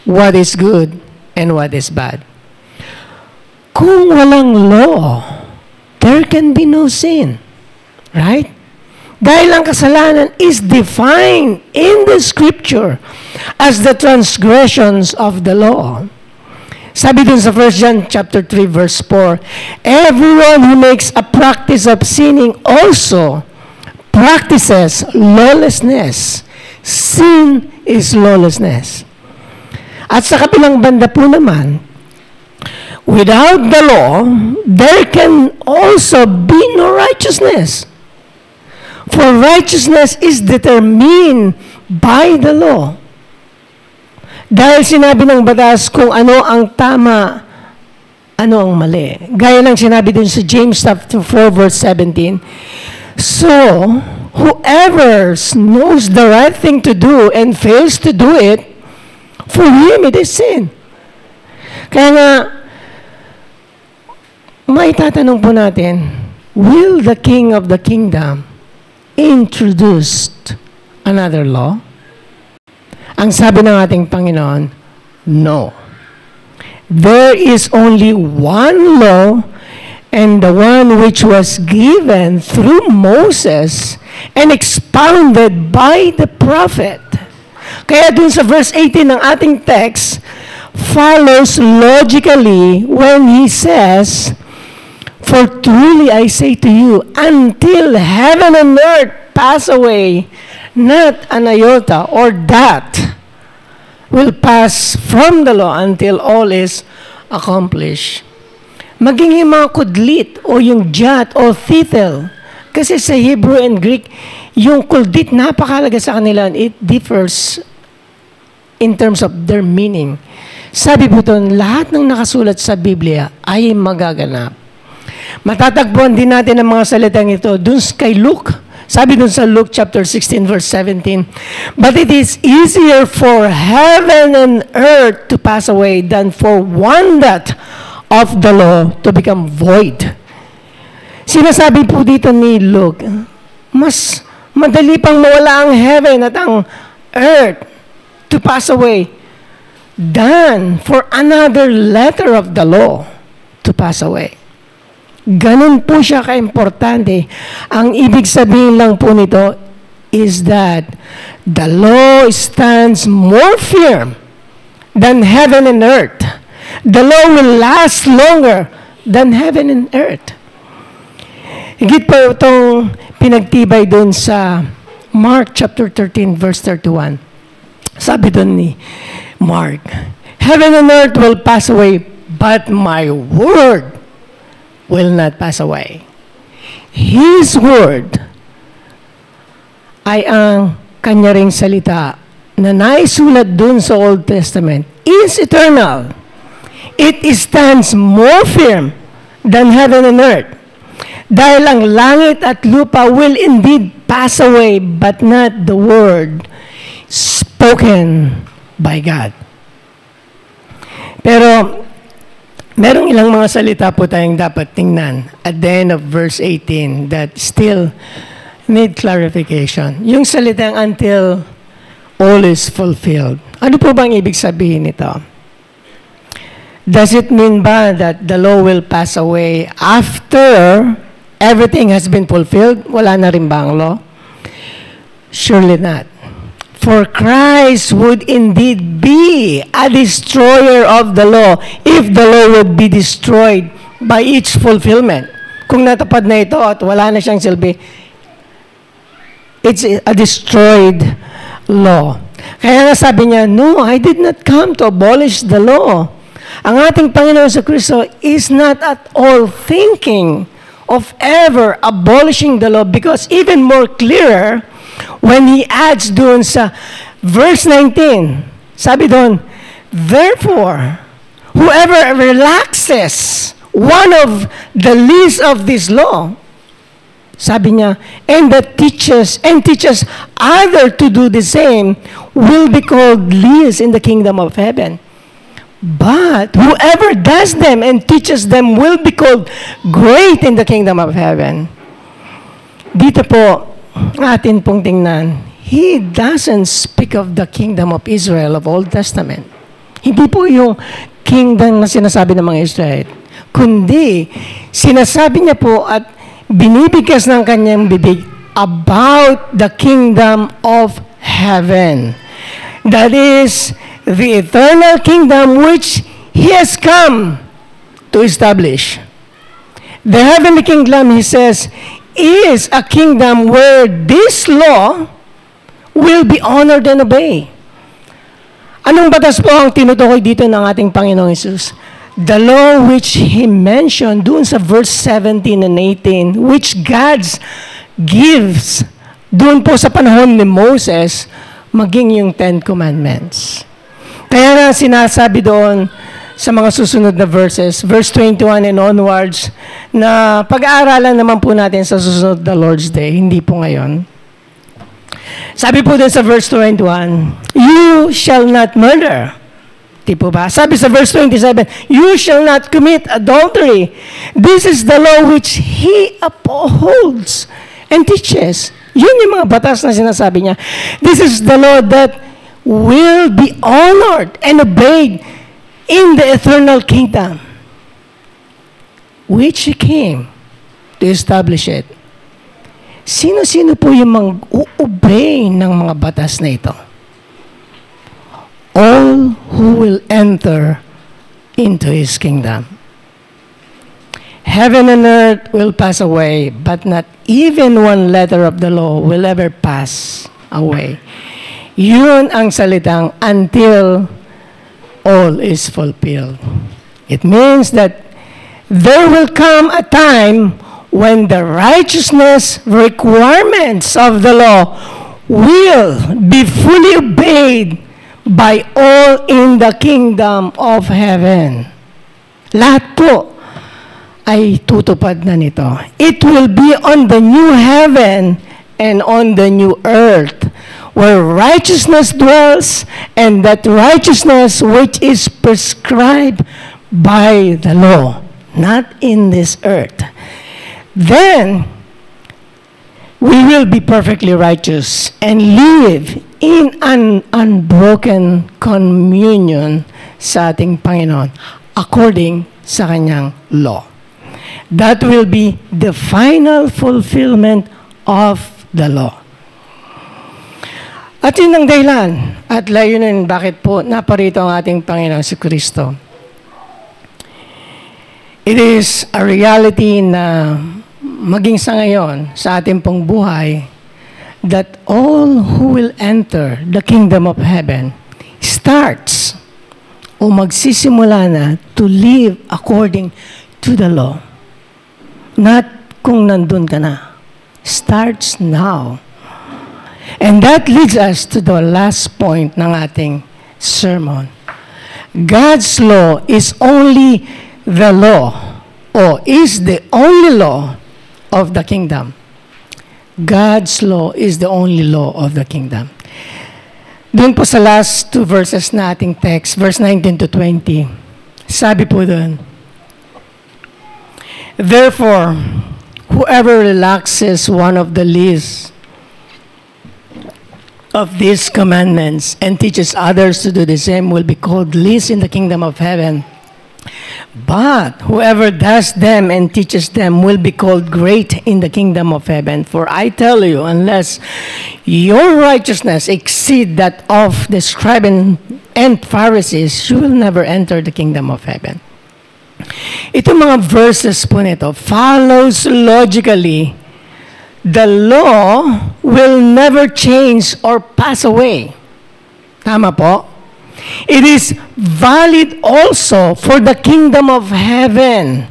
what is good and what is bad. Kung walang law, there can be no sin. Right? Dahil ang kasalanan is defined in the Scripture as the transgressions of the law. Sabi dun sa 1 John chapter 3 verse 4, everyone who makes a practice of sinning also practices lawlessness. Sin is lawlessness. At sa kabilang banda po naman, without the law, there can also be no righteousness. For righteousness is determined by the law. Dahil sinabi ng batas kung ano ang tama, ano ang mali. Gaya ng sinabi dun sa James chapter 4 verse 17. So, whoever knows the right thing to do and fails to do it, for him it is sin. Kaya nga, may tatanong po natin, will the King of the Kingdom introduced another law? Ang sabi ng ating Panginoon, no. there is only one law, and the one which was given through Moses and expounded by the prophet. Kaya dun sa verse 18 ng ating text, follows logically when he says, "For truly I say to you, until heaven and earth pass away, not an iota or dot will pass from the law until all is accomplished." Maging yung mga kudlit o yung jot o tittle. Kasi sa Hebrew and Greek, yung kudlit napakalaga sa kanila. It differs in terms of their meaning. Sabi po doon, lahat ng nakasulat sa Biblia ay magaganap. Matatagpuan din natin ang mga salitang ito dun kay Luke. Sabi dun sa Luke chapter 16 verse 17, "But it is easier for heaven and earth to pass away than for one dot of the law to become void." Sinasabi po dito ni Luke, mas madali pang mawala ang heaven at ang earth to pass away than for another letter of the law to pass away. Ganun po siya kaimportante. Ang ibig sabihin lang po nito is that the law stands more firm than heaven and earth. The law will last longer than heaven and earth. Higit pa itong pinagtibay doon sa Mark chapter 13 verse 31. Sabi doon ni Mark, "Heaven and earth will pass away, but my word will not pass away." His word ay ang kanya ring salita na naisulat doon sa Old Testament is eternal. It stands more firm than heaven and earth. Dahil ang langit at lupa will indeed pass away, but not the word spoken by God. Pero, merong ilang mga salita po tayong dapat tingnan at the end of verse 18 that still need clarification. Yung salitang until all is fulfilled. Ano po bang ibig sabihin nito? Does it mean ba that the law will pass away after everything has been fulfilled? Wala na rin ba ang law? Surely not. For Christ would indeed be a destroyer of the law if the law would be destroyed by its fulfillment. Kung natapad na ito at wala na siyang silbi, it's a destroyed law. Kaya nga sabi niya, "No, I did not come to abolish the law." Ang ating Panginoon sa Kristo is not at all thinking of ever abolishing the law, because even more clearer, when He adds doon sa verse 19, sabi doon, "Therefore, whoever relaxes one of the least of this law," sabi niya, "and that teaches other to do the same, will be called least in the kingdom of heaven. But whoever does them and teaches them will be called great in the kingdom of heaven." Dito po, atin pong tingnan, He doesn't speak of the kingdom of Israel of Old Testament. Hindi po yung kingdom na sinasabi ng mga Israel, kundi sinasabi niya po at binibigkas ng kanyang bibig about the kingdom of heaven. That is the eternal kingdom which He has come to establish. The heavenly kingdom, He says, is a kingdom where this law will be honored and obeyed. Anong batas po ang tinutukoy dito ng ating Panginoong Hesus? The law which He mentioned doon sa verse 17 and 18, which God gives doon po sa panahon ni Moses, maging yung 10 Commandments. Kaya nga sinasabi doon sa mga susunod na verses, verse 21 and onwards, na pag-aaralan naman po natin sa susunod na Lord's Day, hindi po ngayon. Sabi po doon sa verse 21, "You shall not murder." Di po ba? Sabi sa verse 27, "You shall not commit adultery." This is the law which He upholds and teaches. Yun yung mga batas na sinasabi niya. This is the law that will be honored and obeyed in the eternal kingdom, which He came to establish it. Sino-sino po yung mag-obey ng mga batas na ito? All who will enter into His kingdom. Heaven and earth will pass away, but not even one letter of the law will ever pass away. Yun ang salitang until all is fulfilled. It means that there will come a time when the righteousness requirements of the law will be fully obeyed by all in the kingdom of heaven. Lahat po ay tutupad na nito. It will be on the new heaven and on the new earth, where righteousness dwells, and that righteousness which is prescribed by the law, not in this earth. Then, we will be perfectly righteous and live in an unbroken communion sa ating Panginoon according sa Kanyang law. That will be the final fulfillment of the law. At yun ang dahilan at layunin bakit po naparito ang ating Panginoon si Kristo. It is a reality na maging sa ngayon, sa ating pong buhay, that all who will enter the kingdom of heaven starts o magsisimula na to live according to the law. Not kung nandun ka na. Starts now. And that leads us to the last point ng ating sermon. God's law is only the law, or is the only law of the kingdom. God's law is the only law of the kingdom. Doon po sa last two verses na ating text, verse 19 to 20, sabi po doon, therefore, whoever relaxes one of the least of these commandments and teaches others to do the same will be called least in the kingdom of heaven. But whoever does them and teaches them will be called great in the kingdom of heaven. For I tell you, unless your righteousness exceed that of the scribes and Pharisees, you will never enter the kingdom of heaven. Itong mga verses po nito follows logically. The law will never change or pass away. Tama po? It is valid also for the kingdom of heaven.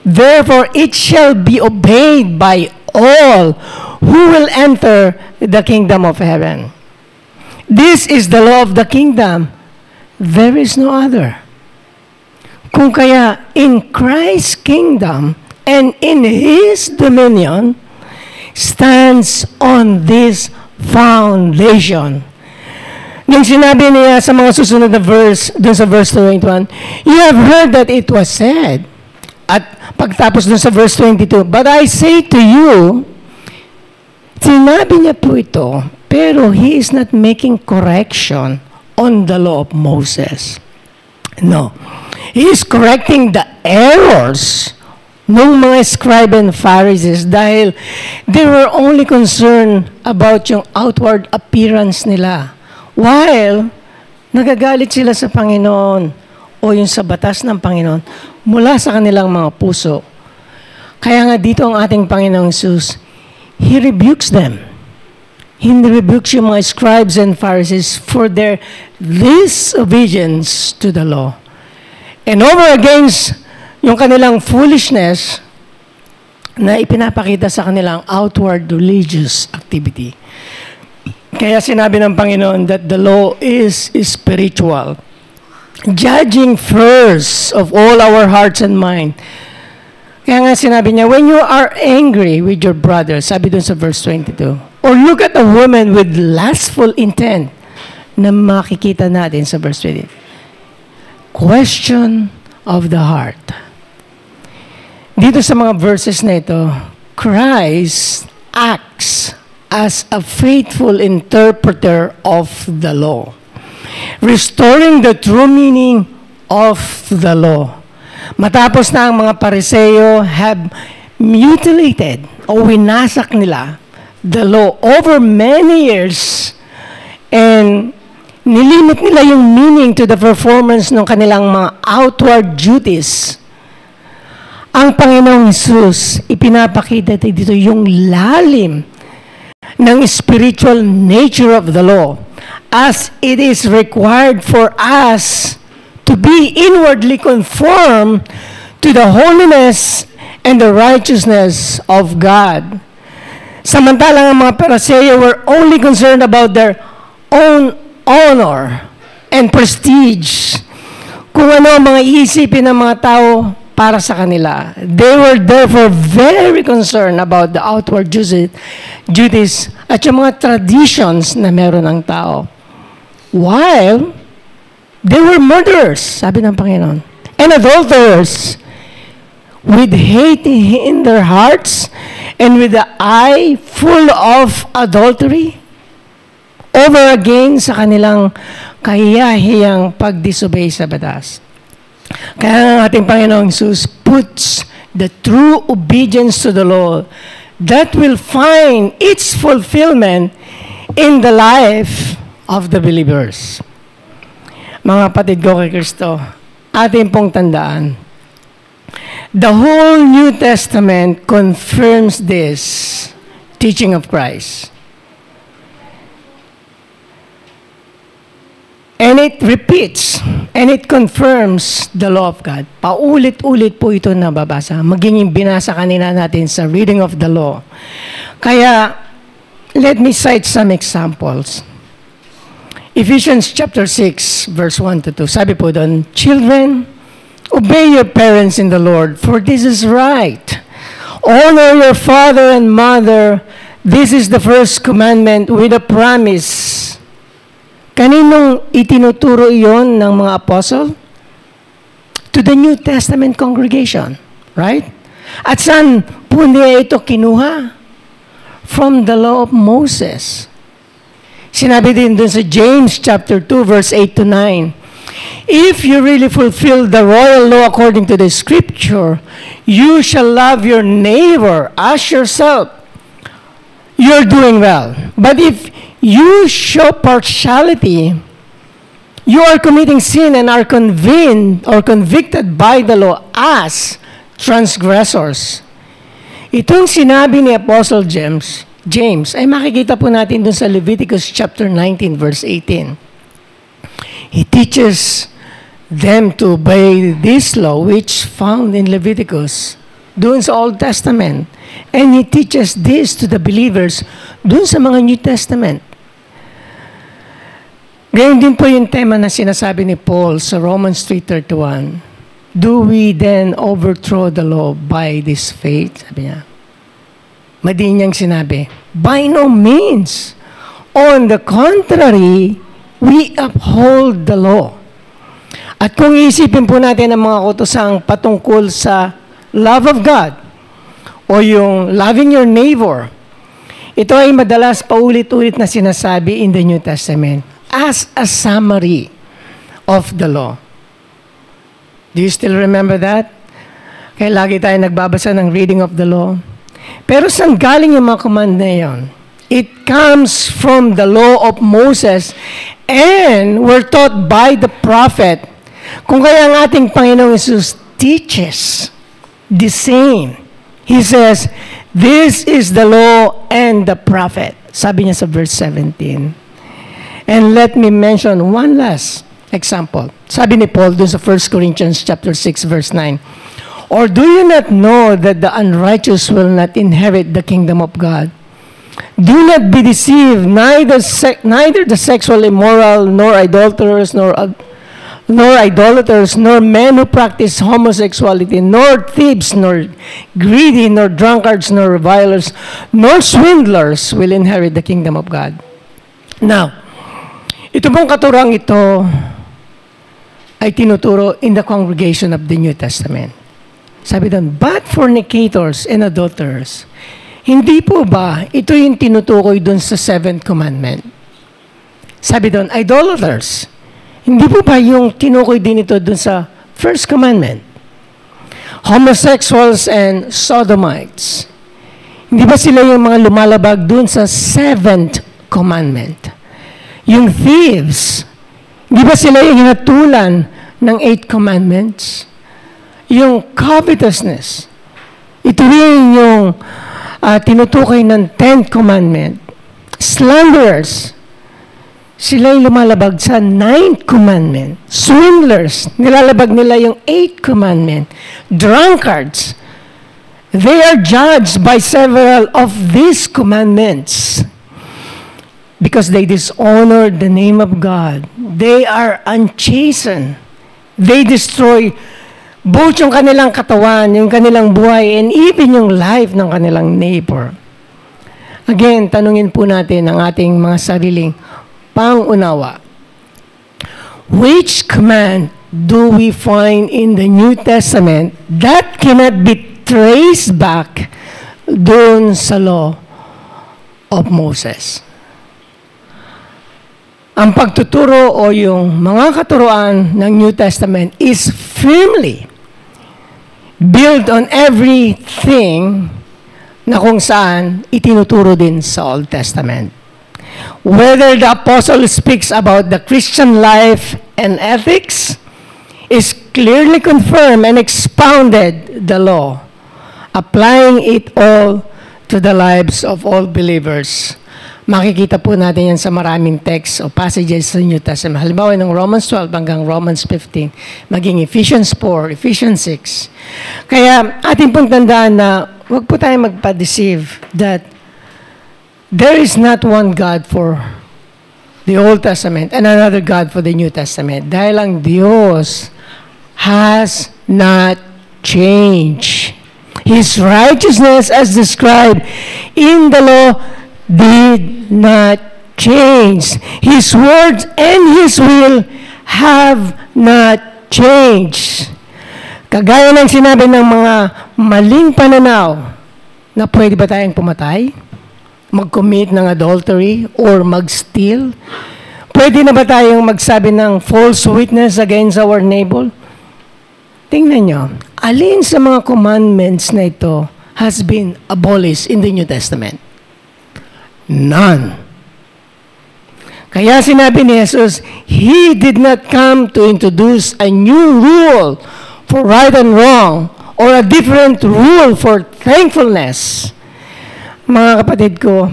Therefore, it shall be obeyed by all who will enter the kingdom of heaven. This is the law of the kingdom. There is no other. Kung kaya, in Christ's kingdom and in His dominion, stands on this foundation. Nung sinabi niya sa mga susunod na verse, dun sa verse 21, you have heard that it was said. At pagtapos dun sa verse 22, but I say to you, sinabi niya po ito, pero He is not making correction on the law of Moses. No. He is correcting the errors nung mga scribe and Pharisees dahil they were only concerned about yung outward appearance nila. While nagagalit sila sa Panginoon o yung sa batas ng Panginoon mula sa kanilang mga puso. Kaya nga dito ang ating Panginoong Jesus, He rebukes them. He rebukes yung mga scribes and Pharisees for their disobedience to the law. And over against yung kanilang foolishness na ipinapakita sa kanilang outward religious activity. Kaya sinabi ng Panginoon that the law is spiritual. Judging first of all our hearts and mind. Kaya nga sinabi niya, when you are angry with your brother, sabi dun sa verse 22, or look at a woman with lustful intent, na makikita natin sa verse 20. Question of the heart. Dito sa mga verses na ito, Christ acts as a faithful interpreter of the law, restoring the true meaning of the law. Matapos na ang mga Pariseo have mutilated o winasak nila the law over many years and nilimit nila yung meaning to the performance ng kanilang mga outward duties. Ang Panginoong Hesus, ipinapakita dito yung lalim ng spiritual nature of the law as it is required for us to be inwardly conformed to the holiness and the righteousness of God. Samantalang ang mga Pariseo were only concerned about their own honor and prestige. Kung ano ang mga isipin ng mga tao para sa kanila. They were therefore very concerned about the outward duties at yung mga traditions na meron ng tao. While they were murderers, sabi ng Panginoon, and adulterers, with hate in their hearts, and with the eye full of adultery, over again sa kanilang kahiyahiyang pagdisobey sa batas. Kaya ang ating Panginoong Jesus puts the true obedience to the law that will find its fulfillment in the life of the believers. Mga kapatid ko kay Kristo, ating pong tandaan, the whole New Testament confirms this teaching of Christ. And it repeats, and it confirms the law of God. Paulit-ulit po ito nababasa. Maging binasa kanina natin sa reading of the law. Kaya, let me cite some examples. Ephesians chapter 6, verse 1 to 2. Sabi po doon, children, obey your parents in the Lord, for this is right. Honor your father and mother. This is the first commandment with a promise. Kaninong itinuturo iyon ng mga apostle? To the New Testament congregation, right? At saan po niya ito kinuha? From the law of Moses. Sinabi din dun sa James chapter 2 verse 8 to 9. If you really fulfill the royal law according to the scripture, you shall love your neighbor as yourself. You're doing well. But if you show partiality, you are committing sin and are convicted by the law as transgressors. Itong sinabi ni Apostle James ay makikita po natin dun sa Leviticus chapter 19 verse 18. He teaches them to obey this law which found in Leviticus dun sa Old Testament. And he teaches this to the believers dun sa mga New Testament. Ganyan din po yung tema na sinasabi ni Paul sa Romans 3:31. Do we then overthrow the law by this faith? Sabi niya. Madi niyang sinabi, by no means. On the contrary, we uphold the law. At kung isipin po natin ang mga kutosang patungkol sa love of God o yung loving your neighbor, ito ay madalas paulit-ulit na sinasabi in the New Testament as a summary of the law. Do you still remember that? Kaya lagi tayo nagbabasa ng reading of the law. Pero saan galing yung mga command na yun? It comes from the law of Moses and were taught by the prophet. Kung kaya ang ating Panginoong Jesus teaches the same. He says, this is the law and the prophet. Sabi niya sa verse 17. And let me mention one last example. Sabi ni Paul dun sa 1 Corinthians chapter 6 verse 9. Or do you not know that the unrighteous will not inherit the kingdom of God? Do not be deceived, neither the sexually immoral, nor idolaters, nor men who practice homosexuality, nor thieves, nor greedy, nor drunkards, nor revilers, nor swindlers will inherit the kingdom of God. Now, ito pong katurang ito ay tinuturo in the congregation of the New Testament. Sabi doon, but fornicators and adulterers, hindi po ba ito yung tinutukoy doon sa 7th commandment? Sabi doon, idolaters Hindi po ba yung tinukoy din ito dun sa first commandment? Homosexuals and sodomites. Hindi ba sila yung mga lumalabag dun sa seventh commandment? Yung thieves, hindi ba sila yung hinatulan ng 8 commandments? Yung covetousness, ito rin yung tinutukoy ng 10th commandment. Slanderers, sila yung lumalabag sa 9th commandment. Swindlers, nilalabag nila yung 8th commandment. Drunkards, they are judged by several of these commandments. Because they dishonored the name of God. They are unchastened. They destroy both yung kanilang katawan, yung kanilang buhay, and even yung life ng kanilang neighbor. Again, tanungin po natin ang ating mga sariling pangunawa. Which command do we find in the New Testament that cannot be traced back doon sa law of Moses? Ang pagtuturo o yung mga katuruan ng New Testament is firmly built on everything na kung saan itinuturo din sa Old Testament. Whether the apostle speaks about the Christian life and ethics, is clearly confirmed and expounded the law, applying it all to the lives of all believers. Makikita po natin yan sa maraming text o passages sa New Testament. Halimbawa ng Romans 12 hanggang Romans 15, maging Ephesians 4, Ephesians 6. Kaya ating pong tandaan na huwag po tayo magpa-deceive that there is not one God for the Old Testament and another God for the New Testament. Dahil ang Diyos has not changed. His righteousness as described in the law did not change. His words and His will have not changed. Kagaya ng sinabi ng mga maling pananaw na pwede ba tayong pumatay, mag-commit ng adultery, or mag-steal? Pwede na ba tayong magsabi ng false witness against our neighbor? Tingnan nyo, alin sa mga commandments na ito has been abolished in the New Testament? None. Kaya sinabi ni Jesus, He did not come to introduce a new rule for right and wrong or a different rule for thankfulness. Mga kapatid ko,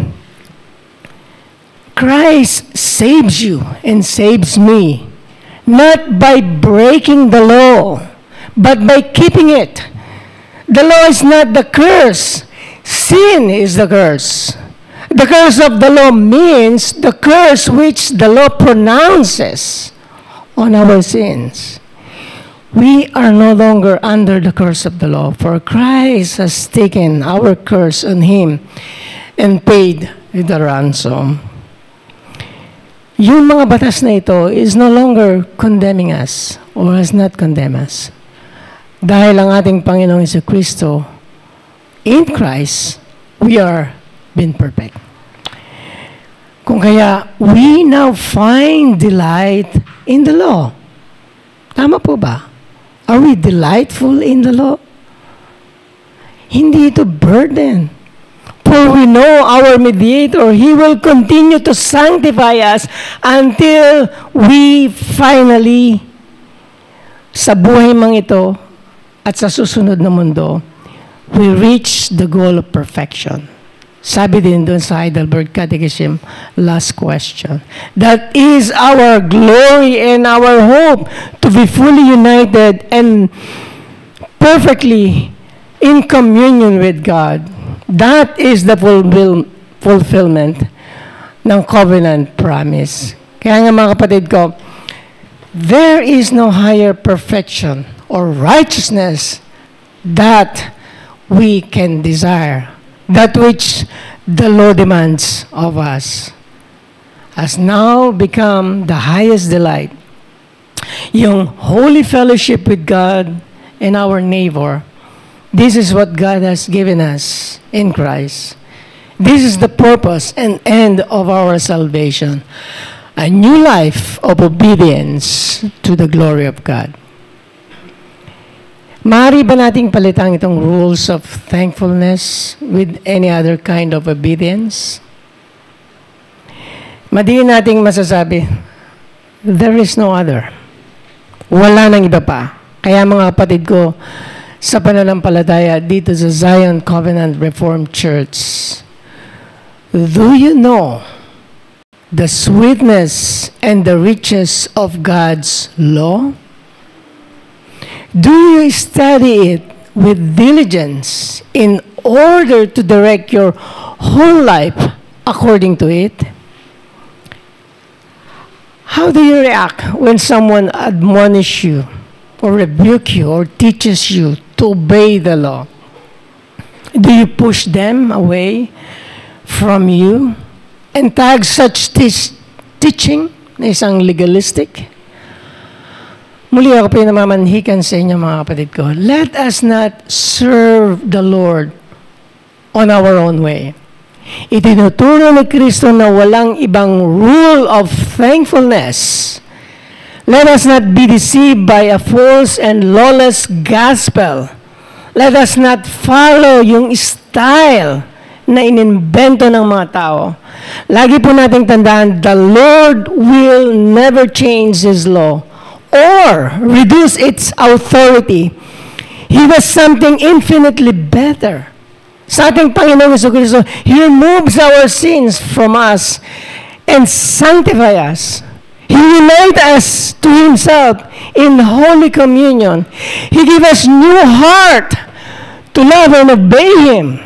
Christ saves you and saves me, not by breaking the law, but by keeping it. The law is not the curse. Sin is the curse. The curse of the law means the curse which the law pronounces on our sins. We are no longer under the curse of the law, for Christ has taken our curse on Him and paid the ransom. Yung mga batas na ito is no longer condemning us or has not condemned us. Dahil ang ating Panginoong Jesucristo, in Christ, we are been perfect. Kung kaya, we now find delight in the law. Tama po ba? Are we delightful in the law? Hindi ito burden. For we know our mediator, He will continue to sanctify us until we finally, sa buhay mang ito at sa susunod na mundo, we reach the goal of perfection. Sabi din doon sa Heidelberg Catechism, last question. That is our glory and our hope, to be fully united and perfectly in communion with God. That is the fulfillment ng covenant promise. Kaya nga mga kapatid ko, there is no higher perfection or righteousness that we can desire. That which the law demands of us has now become the highest delight. Yung holy fellowship with God and our neighbor, this is what God has given us in Christ. This is the purpose and end of our salvation. A new life of obedience to the glory of God. Maaari ba nating palitan itong rules of thankfulness with any other kind of obedience? Madiin nating masasabi, there is no other. Wala nang iba pa. Kaya mga kapatid ko, sa pananampalataya dito sa Zion Covenant Reformed Church, do you know the sweetness and the riches of God's law? Do you study it with diligence in order to direct your whole life according to it? How do you react when someone admonishes you or rebukes you or teaches you to obey the law? Do you push them away from you and tag such teaching na isang legalistic? Muli ako pinamamanhikan sa inyo mga kapatid ko. Let us not serve the Lord on our own way. Itinuturo ni Kristo na walang ibang rule of thankfulness. Let us not be deceived by a false and lawless gospel. Let us not follow yung style na inimbento ng mga tao. Lagi po nating tandaan, the Lord will never change His law or reduce its authority. He was something infinitely better. Sa ating Panginoong Jesucristo, He removes our sins from us and sanctify us. He unites us to Himself in Holy Communion. He gives us new heart to love and obey Him.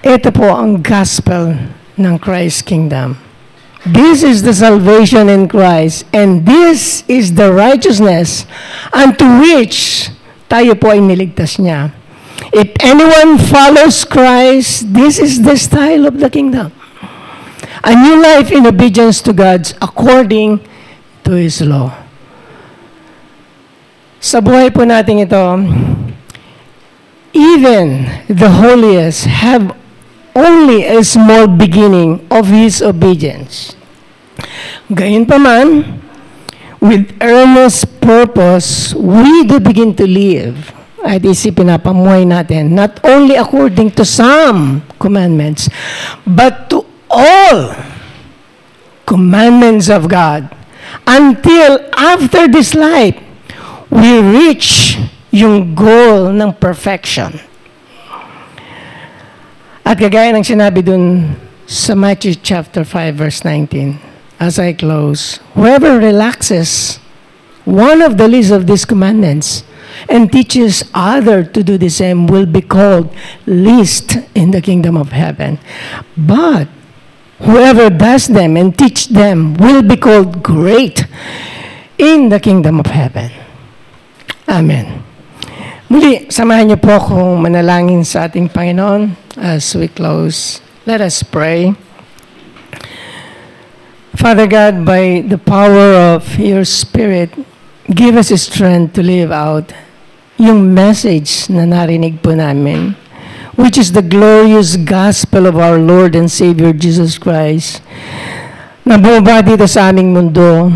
Ito po ang gospel ng Christ's kingdom. This is the salvation in Christ, and this is the righteousness unto which tayo po ay niligtas niya. If anyone follows Christ, this is the style of the kingdom. A new life in obedience to God according to His law. Sa buhay po natin ito, even the holiest have only a small beginning of his obedience. Gayunpaman, with earnest purpose, we do begin to live. At pinapamuhay natin, not only according to some commandments, but to all commandments of God. Until after this life, we reach yung goal ng perfection. At kagaya ng sinabi dun sa Matthew chapter 5 verse 19, as I close, whoever relaxes one of the least of these commandments and teaches other to do the same will be called least in the kingdom of heaven. But whoever does them and teach them will be called great in the kingdom of heaven. Amen. Muli, samahan niyo po akong manalangin sa ating Panginoon as we close. Let us pray. Father God, by the power of your Spirit, give us strength to live out yung message na narinig po namin, which is the glorious gospel of our Lord and Savior Jesus Christ, na bumaba dito sa aming mundo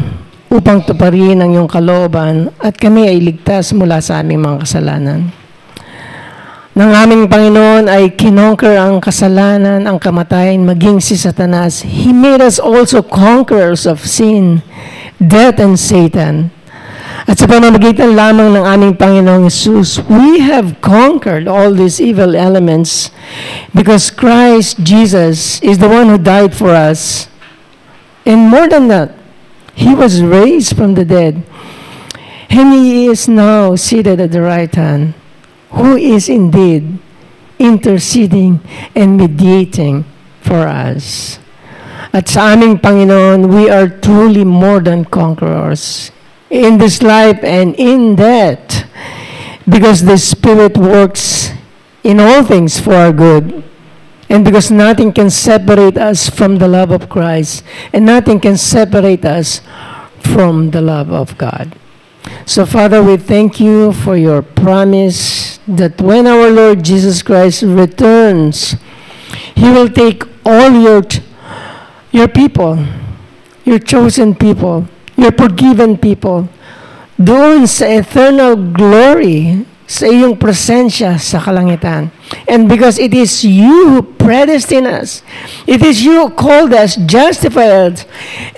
upang tuparin ang iyong kalooban at kami ay ligtas mula sa aming mga kasalanan. Nang aming Panginoon ay kinonquer ang kasalanan, ang kamatayan, maging si Satanas, He made us also conquerors of sin, death, and Satan. At sa pamamagitan lamang ng aming Panginoong Jesus, we have conquered all these evil elements because Christ Jesus is the one who died for us. And more than that, He was raised from the dead, and He is now seated at the right hand, who is indeed interceding and mediating for us. At sa aming Panginoon, we are truly more than conquerors in this life and in that, because the Spirit works in all things for our good, and because nothing can separate us from the love of Christ, and nothing can separate us from the love of God. So, Father, we thank you for your promise that when our Lord Jesus Christ returns, He will take all your people, your chosen people, your forgiven people, doon sa eternal glory, sa iyong presensya sa kalangitan. And because it is you who predestined us, it is you who called us, justified us,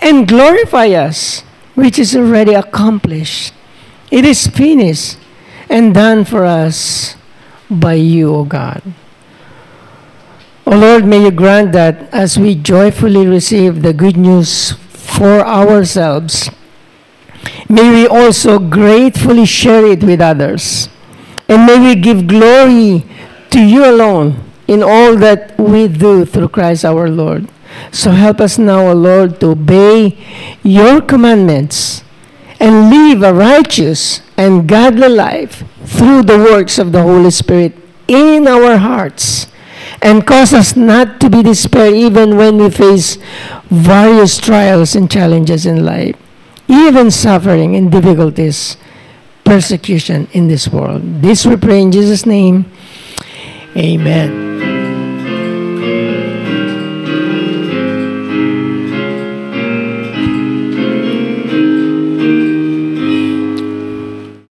and glorify us, which is already accomplished. It is finished and done for us by you, O God. O Lord, may you grant that as we joyfully receive the good news for ourselves, may we also gratefully share it with others. And may we give glory to you alone in all that we do through Christ our Lord. So help us now, O Lord, to obey your commandments and live a righteous and godly life through the works of the Holy Spirit in our hearts. And cause us not to be despair even when we face various trials and challenges in life, even suffering and difficulties, persecution in this world. This we pray in Jesus' name. Amen.